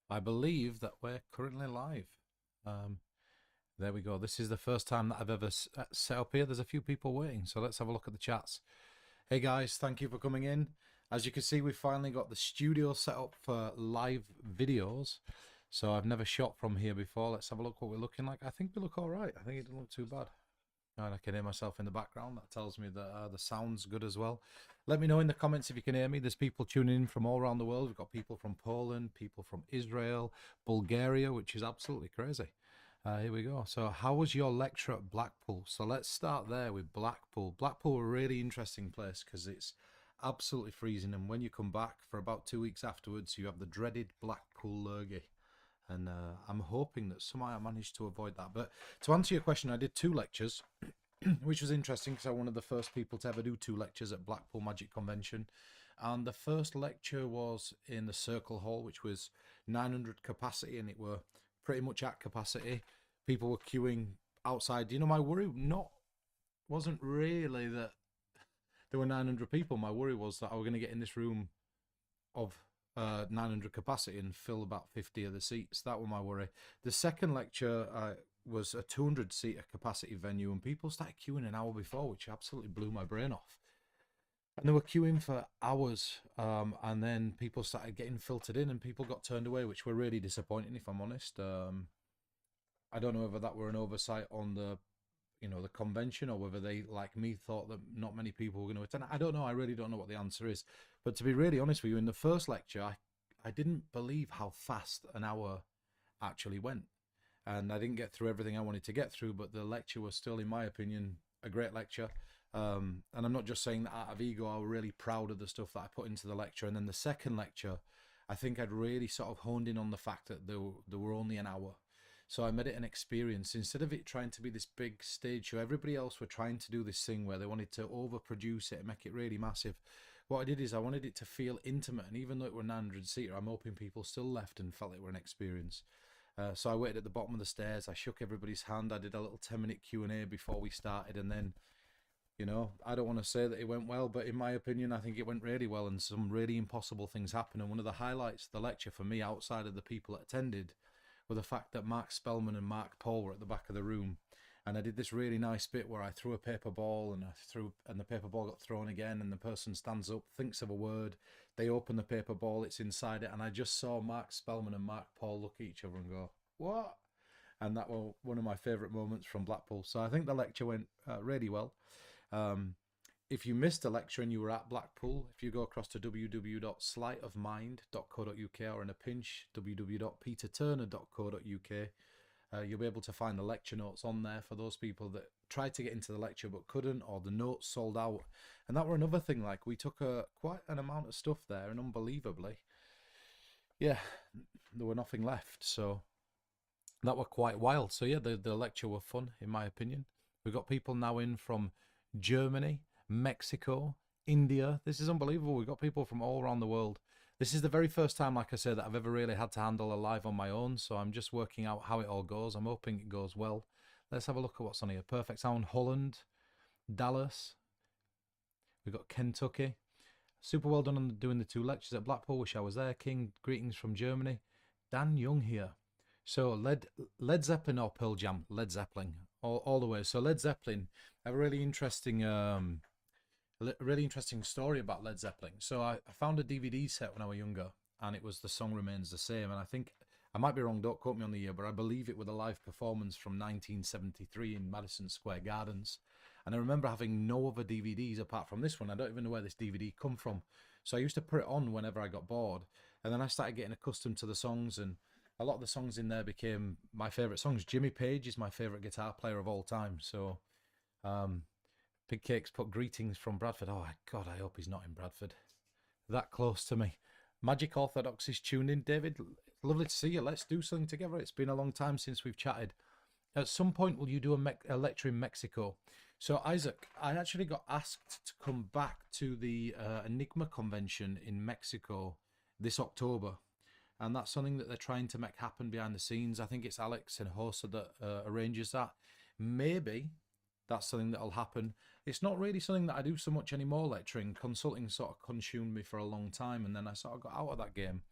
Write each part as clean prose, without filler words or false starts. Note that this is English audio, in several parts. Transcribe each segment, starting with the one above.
I believe that we're currently live. Um, there we go. This is the first time that I've ever set up here. There's a few people waiting, so let's have a look at the chats. Hey guys, thank you for coming in. As you can see, we've finally got the studio set up for live videos. So I've never shot from here before. Let's have a look what we're looking like. I think we look all right. I think it doesn't look too bad. And I can hear myself in the background. That tells me that the sound's good as well. Let me know in the comments if you can hear me. There's people tuning in from all around the world. We've got people from Poland, people from Israel, Bulgaria, which is absolutely crazy. Here we go. So how was your lecture at Blackpool? So let's start there with Blackpool. Blackpool, a really interesting place because it's absolutely freezing. And when you come back for about 2 weeks afterwards, you have the dreaded Blackpool lurgy. And I'm hoping that somehow I managed to avoid that. But to answer your question, I did 2 lectures, which was interesting because I was one of the first people to ever do 2 lectures at Blackpool Magic Convention. And the first lecture was in the Circle Hall, which was 900 capacity, and it were pretty much at capacity. People were queuing outside. You know, my worry wasn't really that there were 900 people. My worry was that I was going to get in this room of 900 capacity and fill about 50 of the seats. That was my worry. The second lecture was a 200 seater capacity venue, and people started queuing an hour before, which absolutely blew my brain off. And they were queuing for hours, and then people started getting filtered in, and people got turned away, which were really disappointing, if I'm honest. I don't know whether that were an oversight on the convention, or whether they, like me, thought that not many people were going to attend. I don't know. I really don't know what the answer is. But to be really honest with you, in the first lecture, I didn't believe how fast an hour actually went. And I didn't get through everything I wanted to get through, but the lecture was still, in my opinion, a great lecture. And I'm not just saying that out of ego. I was really proud of the stuff that I put into the lecture. And then the second lecture, I think I'd really sort of honed in on the fact that there were only an hour. So I made it an experience. Instead of it trying to be this big stage show, everybody else were trying to do this thing where they wanted to overproduce it and make it really massive. What I did is I wanted it to feel intimate, and even though it were 900 seater, I'm hoping people still left and felt it were an experience. So I waited at the bottom of the stairs. I shook everybody's hand. I did a little 10-minute Q&A before we started, and then, I don't want to say that it went well, but in my opinion, I think it went really well, and some really impossible things happened. And one of the highlights of the lecture for me, outside of the people that attended, were the fact that Mark Spellman and Mark Paul were at the back of the room. And I did this really nice bit where I threw a paper ball, and the paper ball got thrown again, and the person stands up, thinks of a word, they open the paper ball, it's inside it, and I just saw Mark Spellman and Mark Paul look at each other and go, "What?" And that was one of my favourite moments from Blackpool. So I think the lecture went really well. Um, if you missed a lecture and you were at Blackpool, if you go across to www.sleighofmind.co.uk, or in a pinch, www.peterturner.co.uk, you'll be able to find the lecture notes on there for those people that tried to get into the lecture but couldn't, or the notes sold out. And that were another thing. Like, we took quite an amount of stuff there, and unbelievably, yeah, there were nothing left. So that were quite wild. So yeah, the lecture were fun, in my opinion. We've got people now in from Germany, Mexico, India. This is unbelievable. We've got people from all around the world. This is the very first time, like I said, that I've ever really had to handle a live on my own. So I'm just working out how it all goes. I'm hoping it goes well. Let's have a look at what's on here. Perfect Sound, Holland, Dallas. We've got Kentucky. Super well done on doing the 2 lectures at Blackpool. Wish I was there. King, greetings from Germany. Dan Young here. So Led Zeppelin or Pearl Jam? Led Zeppelin, all the way. So Led Zeppelin, a really interesting story about Led Zeppelin. So I found a DVD set when I was younger, and it was The Song Remains the Same. And I think, I might be wrong, don't quote me on the year, but I believe it was a live performance from 1973 in Madison Square Gardens. And I remember having no other DVDs apart from this one. I don't even know where this DVD come from. So I used to put it on whenever I got bored. And then I started getting accustomed to the songs, and a lot of the songs in there became my favourite songs. Jimmy Page is my favourite guitar player of all time. So Big Cakes put greetings from Bradford. Oh, God, I hope he's not in Bradford. That close to me. Magic Orthodox is tuned in. David, lovely to see you. Let's do something together. It's been a long time since we've chatted. At some point, will you do a lecture in Mexico? So, Isaac, I actually got asked to come back to the Enigma convention in Mexico this October. And that's something that they're trying to make happen behind the scenes. I think it's Alex and Hosa that arranges that. Maybe that's something that'll happen. It's not really something that I do so much anymore, lecturing. Consulting sort of consumed me for a long time, and then I sort of got out of that game.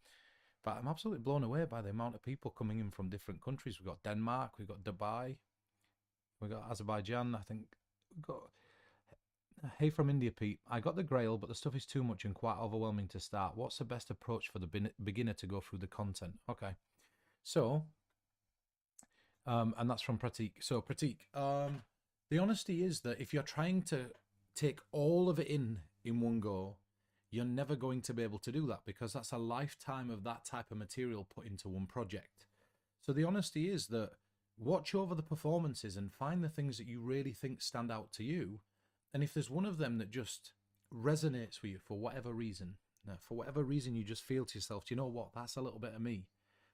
But I'm absolutely blown away by the amount of people coming in from different countries. We've got Denmark, we've got Dubai, we've got Azerbaijan, I think. We've got Hey from India, Pete. I got the Grail, but the stuff is too much and quite overwhelming to start. What's the best approach for the beginner to go through the content? Okay, so and that's from Pratik. So Pratik, the honesty is that if you're trying to take all of it in one go, you're never going to be able to do that, because that's a lifetime of that type of material put into one project. So the honesty is that watch over the performances and find the things that you really think stand out to you. And if there's one of them that just resonates with you for whatever reason, you just feel to yourself, do you know what, that's a little bit of me,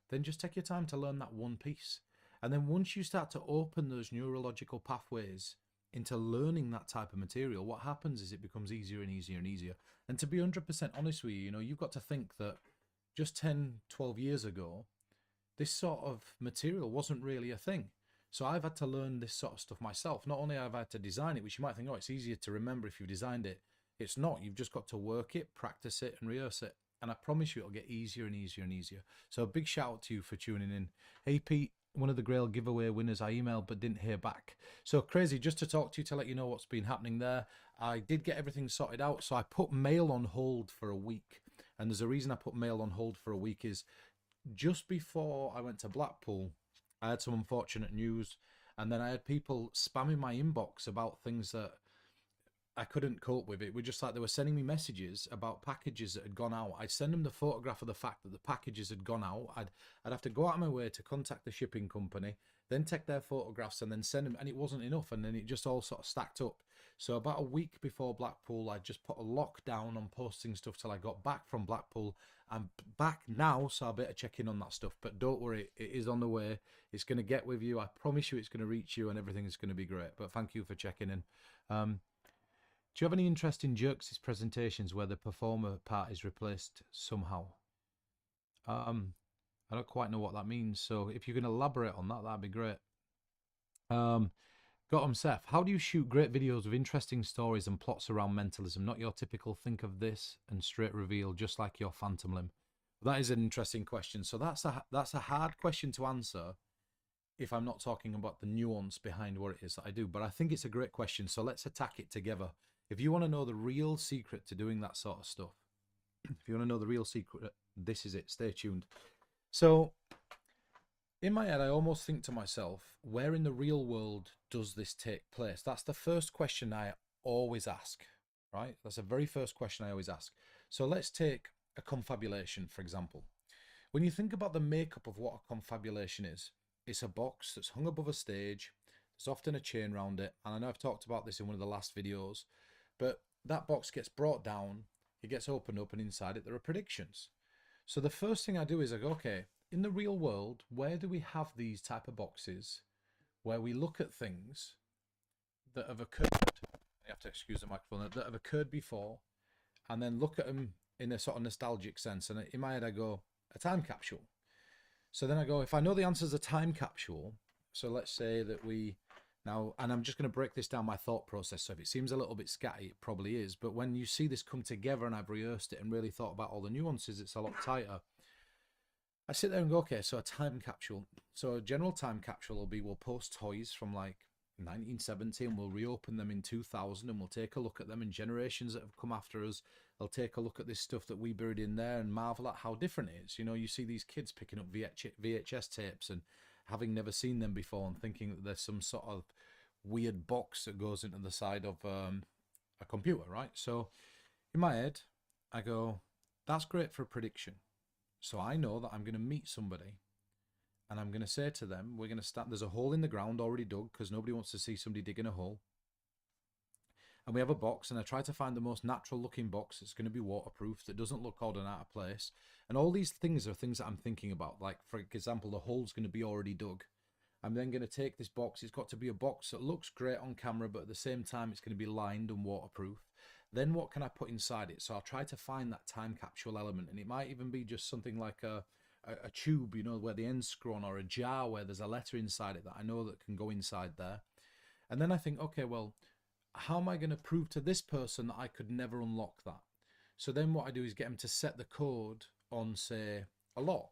then just take your time to learn that one piece. And then once you start to open those neurological pathways into learning that type of material, what happens is it becomes easier and easier and easier. And to be 100% honest with you, you know, you've got to think that just 10, 12 years ago, this sort of material wasn't really a thing. So I've had to learn this sort of stuff myself. Not only have I had to design it, which you might think, oh, it's easier to remember if you've designed it. It's not. You've just got to work it, practice it, and rehearse it. And I promise you it'll get easier and easier and easier. So a big shout out to you for tuning in. Hey, Pete, one of the Grail giveaway winners I emailed but didn't hear back. So crazy, just to talk to you, to let you know what's been happening there. I did get everything sorted out. So I put mail on hold for a week. And there's a reason I put mail on hold for a week is just before I went to Blackpool, I had some unfortunate news, and then I had people spamming my inbox about things that I couldn't cope with. It was just like they were sending me messages about packages that had gone out. I'd send them the photograph of the fact that the packages had gone out. I'd have to go out of my way to contact the shipping company, then take their photographs and then send them, and it wasn't enough, and then it just all sort of stacked up. So about a week before Blackpool, I just put a lockdown on posting stuff till I got back from Blackpool. I'm back now, so I better check in on that stuff. But don't worry, it is on the way. It's going to get with you. I promise you it's going to reach you and everything is going to be great. But thank you for checking in. Do you have any interest in Jerks' presentations where the performer part is replaced somehow? I don't quite know what that means. So if you can elaborate on that, that'd be great. Got Seth, how do you shoot great videos with interesting stories and plots around mentalism? Not your typical think of this and straight reveal, just like your phantom limb. That is an interesting question. So that's a hard question to answer if I'm not talking about the nuance behind what it is that I do. But I think it's a great question. So let's attack it together. If you want to know the real secret to doing that sort of stuff, if you want to know the real secret, this is it. Stay tuned. So in my head, I almost think to myself, where in the real world does this take place? That's the first question I always ask, right? That's the very first question I always ask. So let's take a confabulation, for example. When you think about the makeup of what a confabulation is, it's a box that's hung above a stage. There's often a chain around it. And I know I've talked about this in one of the last videos, but that box gets brought down, it gets opened up, and inside it there are predictions. So the first thing I do is I go, okay, in the real world, where do we have these type of boxes where we look at things that have occurred, you have to excuse the microphone, that have occurred before, and then look at them in a sort of nostalgic sense? And in my head, I go, a time capsule. So then I go, if I know the answer is a time capsule, so let's say that we now, and I'm just going to break this down my thought process. So if it seems a little bit scatty, it probably is. But when you see this come together and I've rehearsed it and really thought about all the nuances, it's a lot tighter. I sit there and go, okay, so a time capsule. So a general time capsule will be, we'll post toys from like 1970 and we'll reopen them in 2000 and we'll take a look at them, and generations that have come after us, they'll take a look at this stuff that we buried in there and marvel at how different it is. You know, you see these kids picking up VHS tapes and having never seen them before and thinking that there's some sort of weird box that goes into the side of a computer, right? So in my head, I go, that's great for a prediction. So I know that I'm going to meet somebody and I'm going to say to them, we're going to start, there's a hole in the ground already dug because nobody wants to see somebody digging a hole. And we have a box, and I try to find the most natural looking box that's going to be waterproof, that doesn't look odd and out of place. And all these things are things that I'm thinking about. Like, for example, the hole's going to be already dug. I'm then going to take this box. It's got to be a box that looks great on camera, but at the same time, it's going to be lined and waterproof. Then what can I put inside it? So I'll try to find that time capsule element. And it might even be just something like a tube, you know, where the end's screw-on, or a jar where there's a letter inside it that I know that can go inside there. And then I think, okay, well, how am I going to prove to this person that I could never unlock that? So then what I do is get them to set the code on, say, a lock,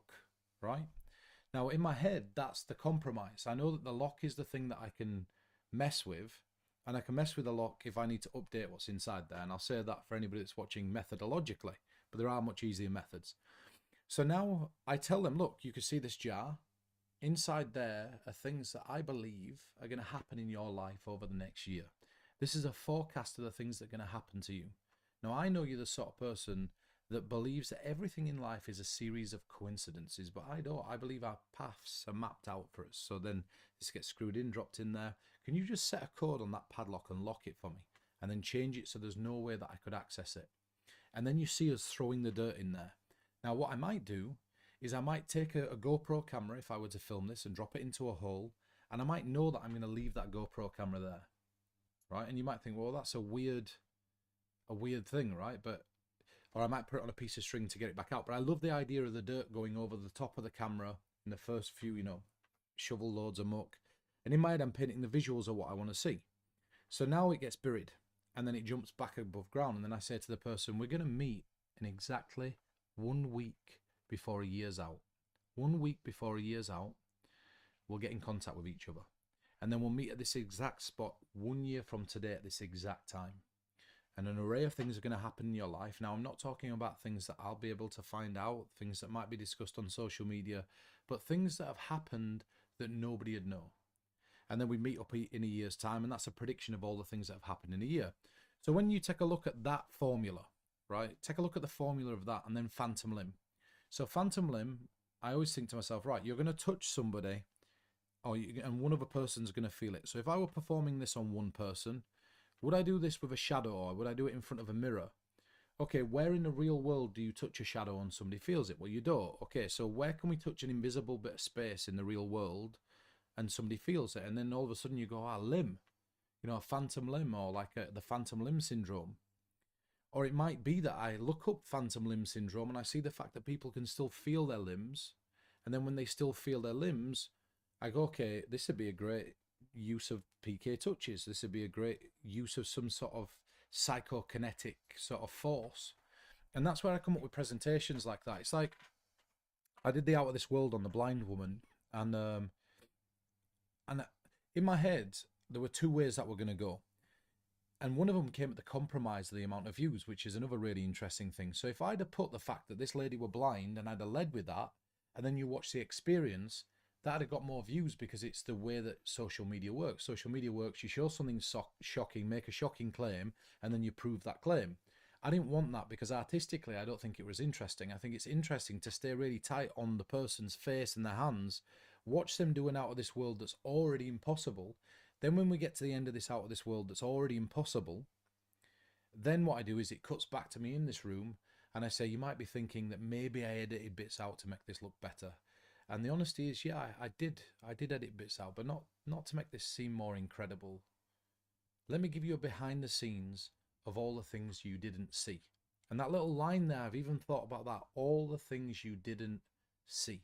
right? Now, in my head, that's the compromise. I know that the lock is the thing that I can mess with, and I can mess with the lock if I need to update what's inside there. And I'll say that for anybody that's watching methodologically, but there are much easier methods. So now I tell them, look, you can see this jar. Inside there are things that I believe are going to happen in your life over the next year. This is a forecast of the things that are going to happen to you. Now, I know you're the sort of person that believes that everything in life is a series of coincidences, but I don't. I believe our paths are mapped out for us. So then this gets screwed in, dropped in there. Can you just set a code on that padlock and lock it for me? And then change it so there's no way that I could access it. And then you see us throwing the dirt in there. Now, what I might do is I might take a GoPro camera if I were to film this and drop it into a hole, and I might know that I'm going to leave that GoPro camera there, right? And you might think, well, that's a weird thing, right? But or I might put it on a piece of string to get it back out. But I love the idea of the dirt going over the top of the camera in the first few, shovel loads of muck. And in my head, I'm painting the visuals of what I want to see. So now it gets buried, and then it jumps back above ground, and then I say to the person, we're going to meet in exactly 1 week before a year's out. 1 week before a year's out, we'll get in contact with each other. And then we'll meet at this exact spot 1 year from today at this exact time. And an array of things are going to happen in your life. Now, I'm not talking about things that I'll be able to find out, things that might be discussed on social media, but things that have happened that nobody would know. And then we meet up in a year's time, and that's a prediction of all the things that have happened in a year. So when you take a look at that formula, right, take a look at the formula of that, and then phantom limb. So phantom limb, I always think to myself, right, you're going to touch somebody, and one other person's going to feel it. So if I were performing this on one person, would I do this with a shadow, or would I do it in front of a mirror? Okay, where in the real world do you touch a shadow and somebody feels it? Well, you don't. Okay, so where can we touch an invisible bit of space in the real world and somebody feels it? And then all of a sudden you go, limb, a phantom limb, or like the phantom limb syndrome. Or it might be that I look up phantom limb syndrome and I see the fact that people can still feel their limbs. And then when they still feel their limbs, I go, okay, this would be a great use of PK touches. This would be a great use of some sort of psychokinetic sort of force. And that's where I come up with presentations like that. It's like I did the Out of This World on the blind woman, and in my head there were two ways that were going to go, and one of them came at the compromise of the amount of views, which is another really interesting thing. So if I'd have put the fact that this lady were blind and I'd have led with that, and then you watch the experience, that'd have got more views, because it's the way that social media works. Social media works, you show something shocking, make a shocking claim, and then you prove that claim. I didn't want that, because artistically I don't think it was interesting. I think it's interesting to stay really tight on the person's face and their hands, watch them do an Out of This World that's already impossible. Then when we get to the end of this Out of This World that's already impossible, then what I do is it cuts back to me in this room, and I say, you might be thinking that maybe I edited bits out to make this look better. And the honesty is, yeah, I did edit bits out, but not to make this seem more incredible. Let me give you a behind the scenes of all the things you didn't see. And that little line there, I've even thought about that, all the things you didn't see.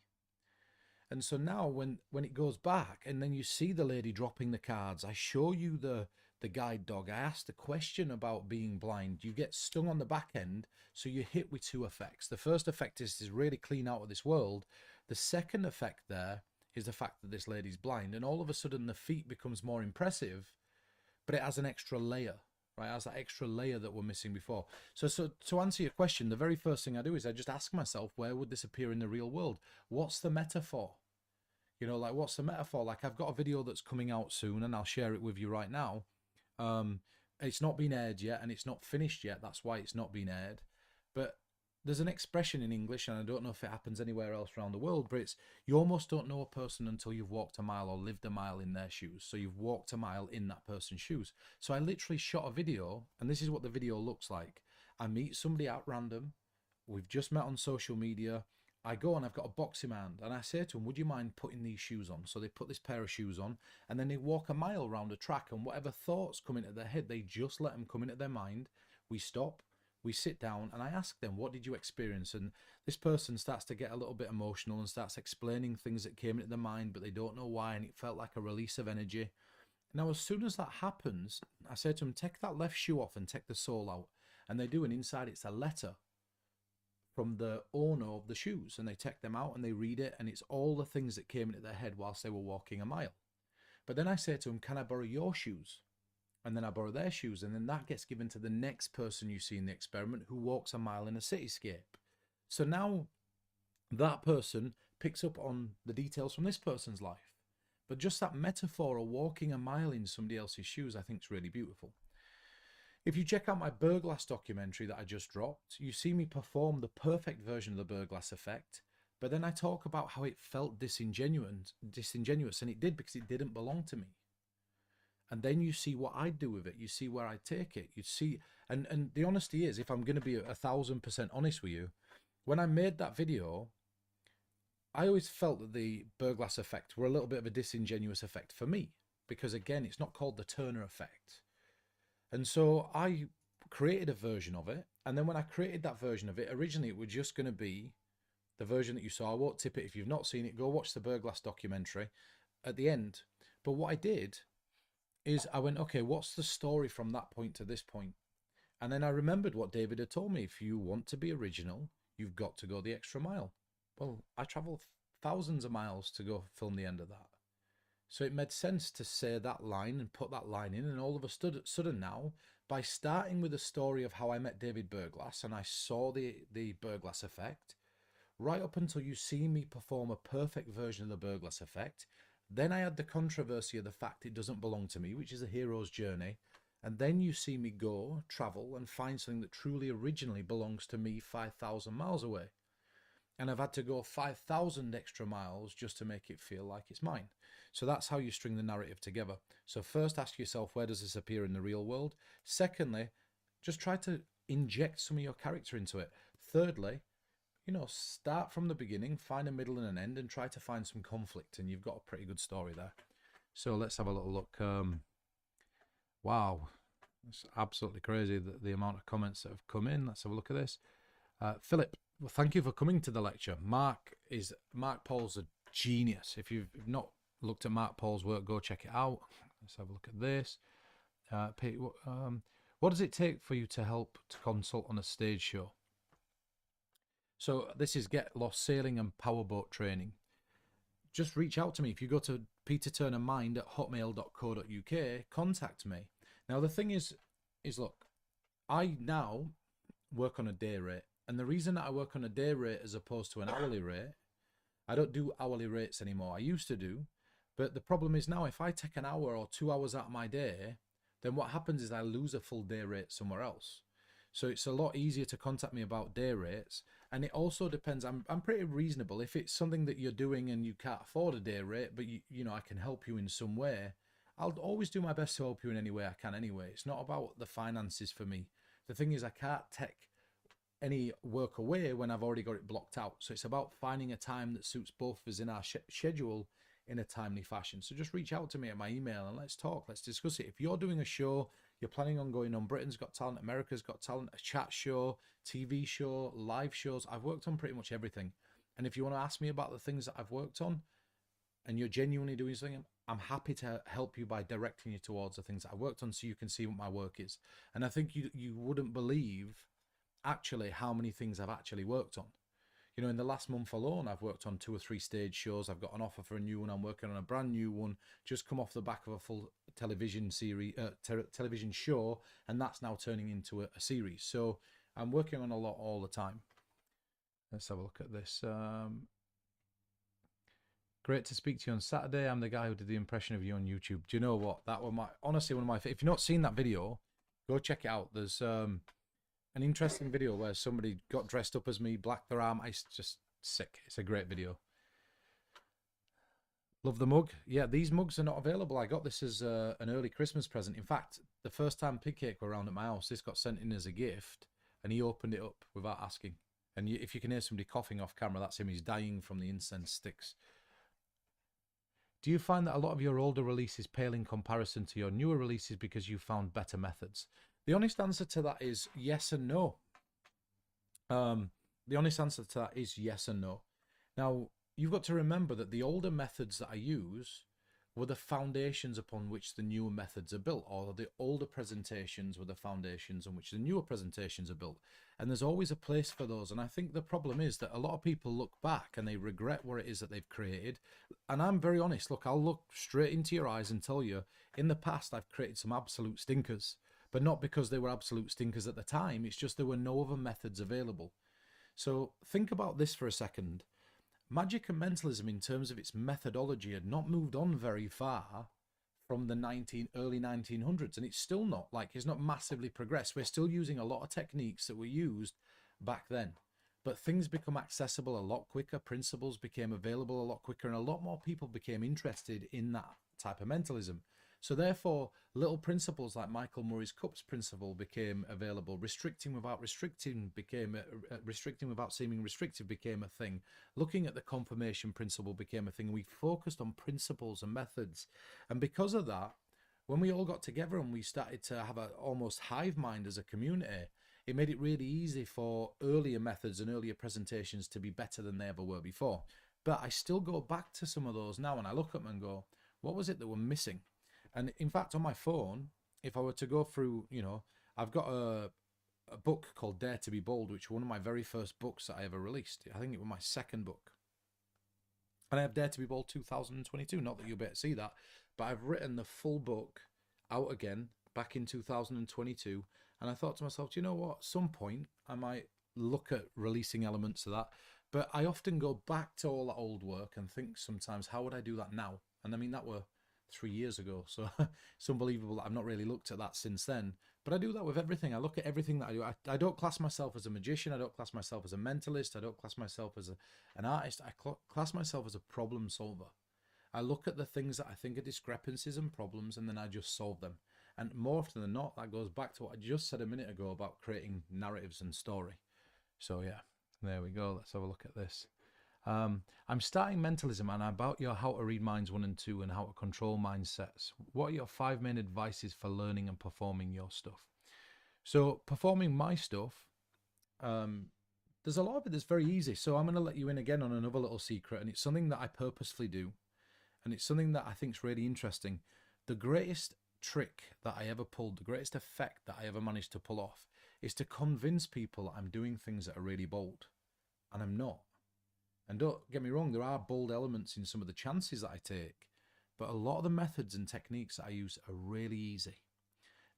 And so now when it goes back and then you see the lady dropping the cards, I show you the guide dog, I ask the question about being blind, you get stung on the back end, so you're hit with two effects. The first effect is really clean Out of This World. The second effect there is the fact that this lady's blind, and all of a sudden the feat becomes more impressive, but it has an extra layer, right? It has that extra layer that we're missing before. So to answer your question, the very first thing I do is I just ask myself, where would this appear in the real world? What's the metaphor? Like, what's the metaphor? Like, I've got a video that's coming out soon, and I'll share it with you right now. It's not been aired yet, and it's not finished yet. That's why it's not been aired. But there's an expression in English, and I don't know if it happens anywhere else around the world, but it's, you almost don't know a person until you've walked a mile or lived a mile in their shoes. So you've walked a mile in that person's shoes. So I literally shot a video, and this is what the video looks like. I meet somebody at random. We've just met on social media. I go and I've got a box in my hand, and I say to them, would you mind putting these shoes on? So they put this pair of shoes on, and then they walk a mile around a track, and whatever thoughts come into their head, they just let them come into their mind. We stop, we sit down, and I ask them, what did you experience? And this person starts to get a little bit emotional and starts explaining things that came into their mind, but they don't know why, and it felt like a release of energy. Now, as soon as that happens, I say to them, take that left shoe off and take the sole out. And they do, and inside it's a letter from the owner of the shoes, and they take them out and they read it, and it's all the things that came into their head whilst they were walking a mile. But then I say to them, can I borrow your shoes? And then I borrow their shoes, and then that gets given to the next person you see in the experiment who walks a mile in a cityscape. So now that person picks up on the details from this person's life. But just that metaphor of walking a mile in somebody else's shoes, I think is really beautiful. If you check out my Burglass documentary that I just dropped, you see me perform the perfect version of the Burglass effect, but then I talk about how it felt disingenuous, and it did, because it didn't belong to me. And then you see what I do with it. You see where I take it. You see, and the honesty is, if I'm going to be 1,000% honest with you, when I made that video, I always felt that the Burglass effect were a little bit of a disingenuous effect for me, because again, it's not called the Turner effect. And so I created a version of it. And then when I created that version of it, originally it was just going to be the version that you saw. I won't tip it if you've not seen it. Go watch the Burglass documentary at the end. But what I did is I went, okay, what's the story from that point to this point? And then I remembered what David had told me. If you want to be original, you've got to go the extra mile. Well, I traveled thousands of miles to go film the end of that. So it made sense to say that line and put that line in. And all of a sudden now, by starting with the story of how I met David Burglass and I saw the Burglass effect, right up until you see me perform a perfect version of the Burglass effect, then I had the controversy of the fact it doesn't belong to me, which is a hero's journey. And then you see me go, travel, and find something that truly originally belongs to me 5,000 miles away. And I've had to go 5,000 extra miles just to make it feel like it's mine. So that's how you string the narrative together. So first ask yourself, where does this appear in the real world? Secondly, just try to inject some of your character into it. Thirdly, start from the beginning, find a middle and an end, and try to find some conflict, and you've got a pretty good story there. So let's have a little look. Wow, it's absolutely crazy, the amount of comments that have come in. Let's have a look at this. Philip, well, thank you for coming to the lecture. Mark Paul's a genius. If you've not looked at Mark Paul's work, go check it out. Let's have a look at this. What does it take for you to help to consult on a stage show? So this is Get Lost Sailing and Powerboat Training. Just reach out to me. If you go to peterturnermind@hotmail.co.uk, contact me. Now the thing is look, I now work on a day rate. And the reason that I work on a day rate as opposed to an hourly rate, I don't do hourly rates anymore. I used to do. But the problem is now, if I take an hour or 2 hours out of my day, then what happens is I lose a full day rate somewhere else. So it's a lot easier to contact me about day rates. And it also depends. I'm pretty reasonable. If it's something that you're doing and you can't afford a day rate, but I can help you in some way, I'll always do my best to help you in any way I can anyway. It's not about the finances for me. The thing is, I can't take any work away when I've already got it blocked out. So it's about finding a time that suits both of us in our schedule in a timely fashion. So just reach out to me at my email and let's talk, let's discuss it. If you're doing a show, you're planning on going on Britain's Got Talent, America's Got Talent, a chat show, TV show, live shows, I've worked on pretty much everything. And if you want to ask me about the things that I've worked on and you're genuinely doing something, I'm happy to help you by directing you towards the things that I worked on so you can see what my work is. And I think you wouldn't believe actually how many things I've actually worked on. In the last month alone, I've worked on 2 or 3 stage shows. I've got an offer for a new one. I'm working on a brand new one, just come off the back of a full television series, television show, and that's now turning into a series. So I'm working on a lot all the time. Let's have a look at this. Great to speak to you on Saturday. I'm the guy who did the impression of you on YouTube. Do you know what? That was honestly one of my. If you've not seen that video, go check it out. There's an interesting video where somebody got dressed up as me, blacked their arm. It's just sick. It's a great video. Love the mug. Yeah, these mugs are not available. I got this as an early Christmas present. In fact, the first time Pig Cake were around at my house, this got sent in as a gift, and he opened it up without asking. And if you can hear somebody coughing off camera, that's him. He's dying from the incense sticks. Do you find that a lot of your older releases pale in comparison to your newer releases because you found better methods? The honest answer to that is yes and no. The honest answer to that is yes and no. Now, you've got to remember that the older methods that I use were the foundations upon which the newer methods are built, or the older presentations were the foundations on which the newer presentations are built. And there's always a place for those. And I think the problem is that a lot of people look back and they regret what it is that they've created. And I'm very honest. Look, I'll look straight into your eyes and tell you, in the past, I've created some absolute stinkers, but not because they were absolute stinkers at the time. It's just there were no other methods available. So think about this for a second. Magic and mentalism, in terms of its methodology, had not moved on very far from the early 1900s, and it's still not, like, it's not massively progressed. We're still using a lot of techniques that were used back then, but things become accessible a lot quicker, principles became available a lot quicker, and a lot more people became interested in that type of mentalism. So therefore, little principles like Michael Murray's cups principle became available. Restricting without restricting became restricting without seeming restrictive became a thing. Looking at the confirmation principle became a thing. We focused on principles and methods, and because of that, when we all got together and we started to have an almost hive mind as a community, it made it really easy for earlier methods and earlier presentations to be better than they ever were before. But I still go back to some of those now and I look at them and go, what was it that we're missing? And in fact, on my phone, if I were to go through, I've got a book called Dare to be Bold, which was one of my very first books that I ever released. I think it was my second book. And I have Dare to be Bold 2022. Not that you'll be able to see that, but I've written the full book out again back in 2022. And I thought to myself, do you know what? At some point, I might look at releasing elements of that. But I often go back to all that old work and think sometimes, how would I do that now? And I mean, that were 3 years ago, so it's unbelievable that I've not really looked at that since then. But I do that with everything. I look at everything that I do. I don't class myself as a magician. I don't class myself as a mentalist. I don't class myself as an artist. I class myself as a problem solver. I look at the things that I think are discrepancies and problems, and then I just solve them. And more often than not, that goes back to what I just said a minute ago about creating narratives and story. So yeah, there we go. Let's have a look at this. I'm starting mentalism and I'm about your how to read minds 1 and 2 and how to control mindsets. What are your 5 main advices for learning and performing your stuff? So performing my stuff, there's a lot of it that's very easy. So I'm going to let you in again on another little secret, and it's something that I purposefully do. And it's something that I think is really interesting. The greatest trick that I ever pulled, the greatest effect that I ever managed to pull off, is to convince people I'm doing things that are really bold. And I'm not. And don't get me wrong, there are bold elements in some of the chances that I take, but a lot of the methods and techniques that I use are really easy.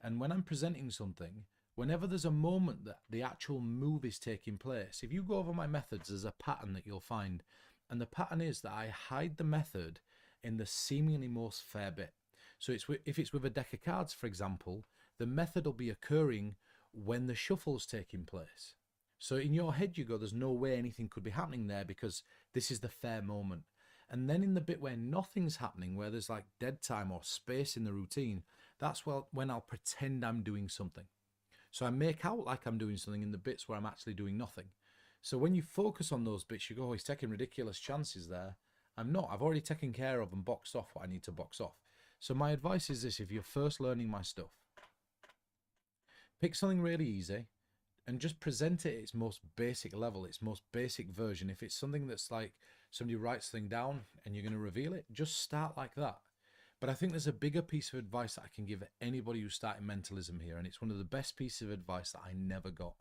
And when I'm presenting something, whenever there's a moment that the actual move is taking place, if you go over my methods, there's a pattern that you'll find. And the pattern is that I hide the method in the seemingly most fair bit. So if it's with a deck of cards, for example, the method will be occurring when the shuffle's taking place. So in your head you go, there's no way anything could be happening there because this is the fair moment. And then in the bit where nothing's happening, where there's like dead time or space in the routine, that's when I'll pretend I'm doing something. So I make out like I'm doing something in the bits where I'm actually doing nothing. So when you focus on those bits, you go, oh, he's taking ridiculous chances there. I'm not. I've already taken care of and boxed off what I need to box off. So my advice is this: if you're first learning my stuff, pick something really easy and just present it at its most basic level, its most basic version. If it's something that's like somebody writes something down and you're going to reveal it, just start like that. But I think there's a bigger piece of advice that I can give anybody who's starting mentalism here, and it's one of the best pieces of advice that I never got.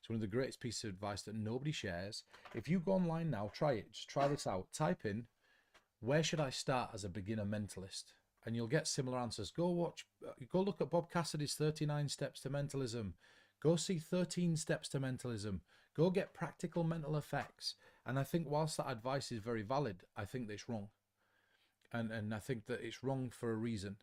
It's one of the greatest pieces of advice that nobody shares. If you go online now, try it. Just try this out. Type in, where should I start as a beginner mentalist? And you'll get similar answers. Go look at Bob Cassidy's 39 Steps to Mentalism. Go see 13 Steps to Mentalism. Go get practical mental effects. And I think whilst that advice is very valid, I think that it's wrong. And I think that it's wrong for a reason.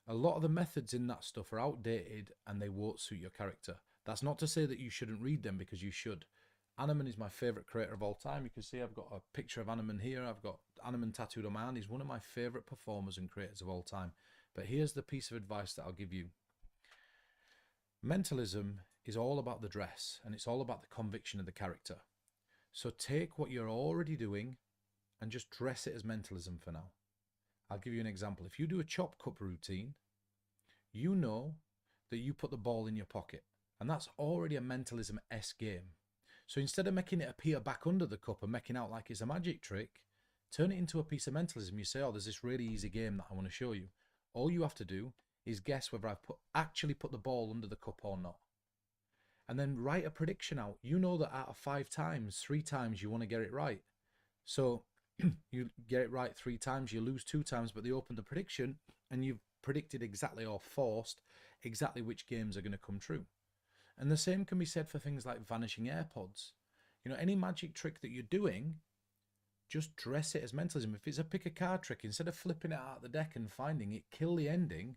A lot of the methods in that stuff are outdated and they won't suit your character. That's not to say that you shouldn't read them, because you should. Animan is my favourite creator of all time. You can see I've got a picture of Animan here. I've got Animan tattooed on my hand. He's one of my favourite performers and creators of all time. But here's the piece of advice that I'll give you. Mentalism is all about the dress, and it's all about the conviction of the character. So take what you're already doing and just dress it as mentalism for now. I'll give you an example. If you do a chop cup routine, you know that you put the ball in your pocket, and that's already a mentalism-esque game. So instead of making it appear back under the cup and making out like it's a magic trick, turn it into a piece of mentalism. You say, oh, there's this really easy game that I want to show you. All you have to do is guess whether I've actually put the ball under the cup or not. And then write a prediction out. You know that out of 5 times, 3 times you want to get it right. So you get it right 3 times, you lose 2 times, but they open the prediction and you've predicted exactly, or forced exactly, which games are going to come true. And the same can be said for things like vanishing AirPods. You know, any magic trick that you're doing, just dress it as mentalism. If it's a pick a card trick, instead of flipping it out of the deck and finding it, kill the ending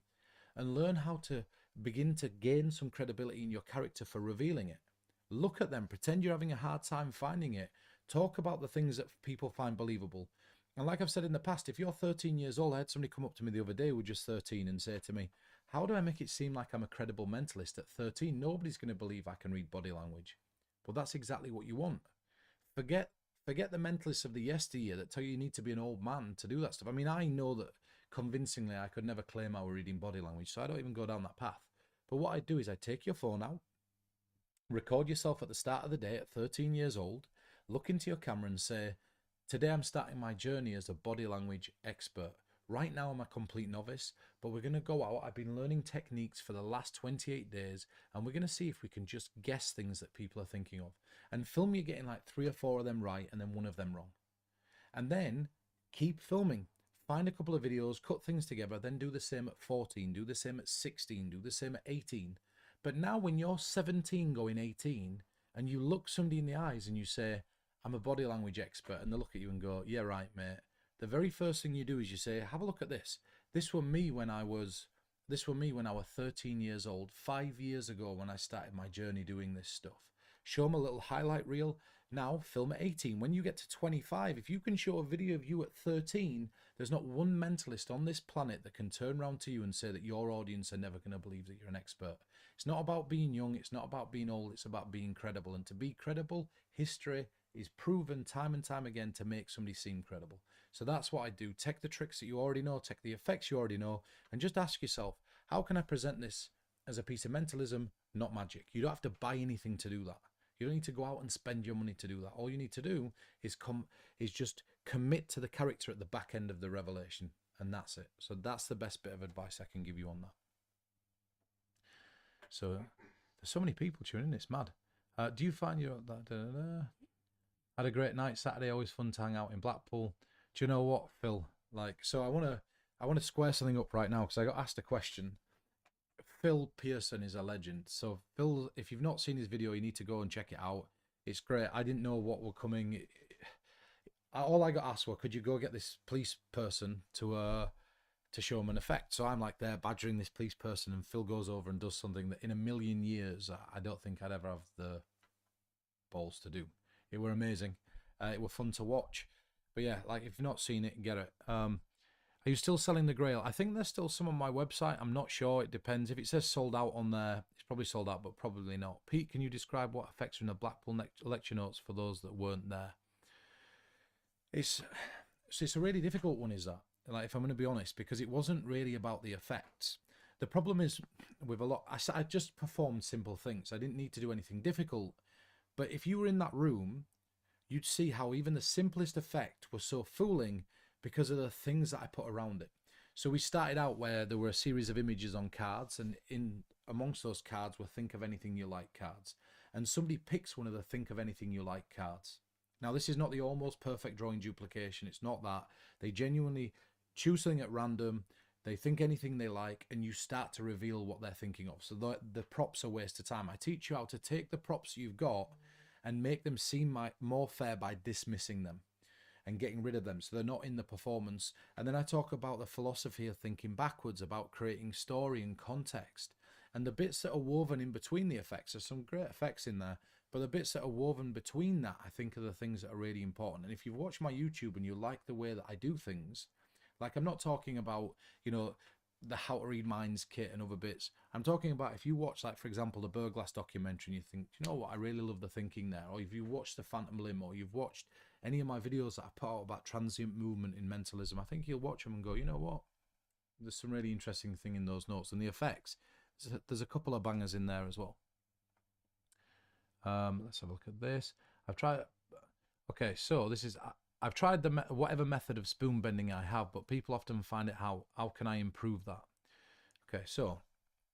and learn how to begin to gain some credibility in your character for revealing it. Look at them, pretend you're having a hard time finding it. Talk about the things that people find believable. And like I've said in the past, if you're 13 years old, I had somebody come up to me the other day who was just 13 and say to me, how do I make it seem like I'm a credible mentalist at 13? Nobody's going to believe I can read body language. Well, that's exactly what you want. Forget the mentalists of the yesteryear that tell you need to be an old man to do that stuff. I mean, I know that convincingly I could never claim I were reading body language, so I don't even go down that path. But what I do is I take your phone out, record yourself at the start of the day at 13 years old, look into your camera and say, today I'm starting my journey as a body language expert. Right now I'm a complete novice, but we're going to go out. I've been learning techniques for the last 28 days, and we're going to see if we can just guess things that people are thinking of. And film you getting like 3 or 4 of them right and then 1 of them wrong. And then keep filming. Find a couple of videos, cut things together, then do the same at 14, do the same at 16, do the same at 18. But now when you're 17 going 18 and you look somebody in the eyes and you say, I'm a body language expert, and they look at you and go, yeah, right, mate. The very first thing you do is you say, have a look at this. This was me when I was 13 years old, 5 years ago when I started my journey doing this stuff. Show them a little highlight reel. Now film at 18. When you get to 25, if you can show a video of you at 13, there's not one mentalist on this planet that can turn around to you and say that your audience are never going to believe that you're an expert. It's not about being young. It's not about being old. It's about being credible. And to be credible, history is proven time and time again to make somebody seem credible. So that's what I do. Take the tricks that you already know, take the effects you already know, and just ask yourself, how can I present this as a piece of mentalism, not magic? You don't have to buy anything to do that. You don't need to go out and spend your money to do that. All you need to do is just commit to the character at the back end of the revelation, and that's it. So that's the best bit of advice I can give you on that. So there's so many people tuning in, it's mad. Do you find you're had a great night Saturday? Always fun to hang out in Blackpool. Do you know what, Phil? So I want to square something up right now because I got asked a question. Phil Pearson is a legend. So Phil, if you've not seen his video, you need to go and check it out. It's great. I didn't know what were coming. All I got asked was, could you go get this police person to show him an effect? So I'm like there badgering this police person, and Phil goes over and does something that in a million years I don't think I'd ever have the balls to do. It were amazing. It were fun to watch. But yeah, like if you've not seen it, get it. Are you still selling the Grail? I think there's still some on my website. I'm not sure. It depends. If it says sold out on there, it's probably sold out, but probably not. Pete, can you describe what effects are in the Blackpool lecture notes for those that weren't there? It's a really difficult one, is that? Like, if I'm going to be honest, because it wasn't really about the effects. The problem is with a lot, I just performed simple things. I didn't need to do anything difficult. But if you were in that room, you'd see how even the simplest effect was so fooling because of the things that I put around it. So we started out where there were a series of images on cards, and in amongst those cards were think of anything you like cards. And somebody picks one of the think of anything you like cards. Now, this is not the almost perfect drawing duplication. It's not that. They genuinely choose something at random. They think anything they like, and you start to reveal what they're thinking of. So the props are a waste of time. I teach you how to take the props you've got and make them seem more fair by dismissing them and getting rid of them so they're not in the performance. And then I talk about the philosophy of thinking backwards, about creating story and context. And the bits that are woven in between the effects, there's some great effects in there, but the bits that are woven between that, I think, are the things that are really important. And if you've watched my YouTube and you like the way that I do things, like I'm not talking about, you know, the How to Read Minds kit and other bits. I'm talking about if you watch, like, for example, the Burglass documentary and you think, you know what, I really love the thinking there. Or if you watch the Phantom Limb, or you've watched any of my videos that I put out about transient movement in mentalism, I think you'll watch them and go, you know what, there's some really interesting thing in those notes. And the effects, there's a couple of bangers in there as well. Let's have a look at this. I've tried. Okay, so this is I've tried whatever method of spoon bending I have, but people often find it how can I improve that? Okay, so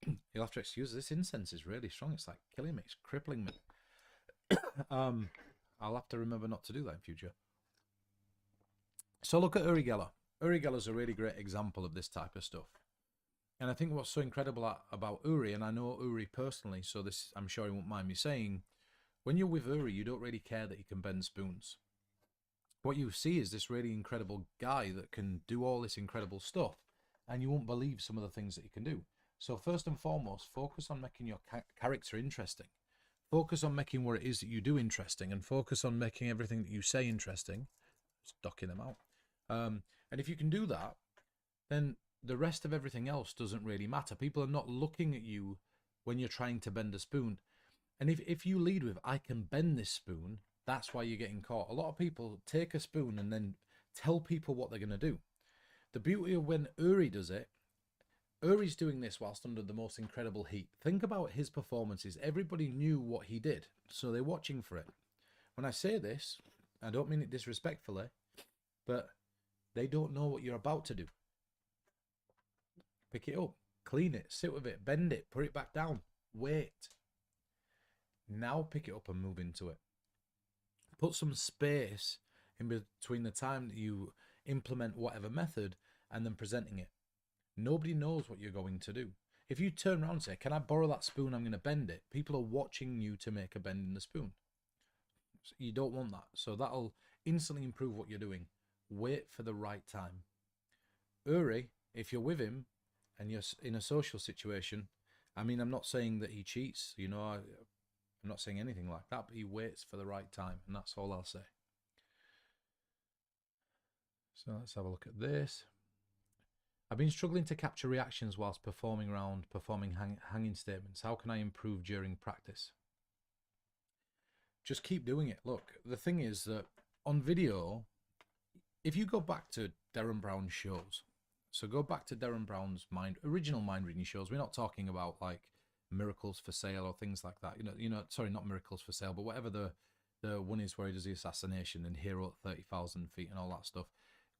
you'll have to excuse this incense is really strong. It's like killing me. It's crippling me. I'll have to remember not to do that in future. So look at Uri Geller. Uri Geller is a really great example of this type of stuff. And I think what's so incredible about Uri, and I know Uri personally, so this I'm sure he won't mind me saying, when you're with Uri, you don't really care that he can bend spoons. What you see is this really incredible guy that can do all this incredible stuff, and you won't believe some of the things that he can do. So first and foremost, focus on making your character interesting. Focus on making what it is that you do interesting, and focus on making everything that you say interesting. Just docking them out. And if you can do that, then the rest of everything else doesn't really matter. People are not looking at you when you're trying to bend a spoon. And if you lead with, I can bend this spoon, that's why you're getting caught. A lot of people take a spoon and then tell people what they're going to do. The beauty of when Uri does it, Uri's doing this whilst under the most incredible heat. Think about his performances. Everybody knew what he did, so they're watching for it. When I say this, I don't mean it disrespectfully, but they don't know what you're about to do. Pick it up, clean it, sit with it, bend it, put it back down, wait. Now pick it up and move into it. Put some space in between the time that you implement whatever method and then presenting it. Nobody knows what you're going to do. If you turn around and say, can I borrow that spoon, I'm going to bend it, people are watching you to make a bend in the spoon. So you don't want that. So that'll instantly improve what you're doing. Wait for the right time. Uri, if you're with him and you're in a social situation, I mean, I'm not saying that he cheats, you know, I'm not saying anything like that, but he waits for the right time, and that's all I'll say. So let's have a look at this. I've been struggling to capture reactions whilst performing hanging statements. How can I improve during practice? Just keep doing it. Look, the thing is that on video, if you go back to Derren Brown's shows, so go back to Derren Brown's original mind reading shows. We're not talking about like Miracles for Sale or things like that. Sorry, not Miracles for Sale, but whatever the one is where he does the assassination and Hero at 30,000 feet and all that stuff.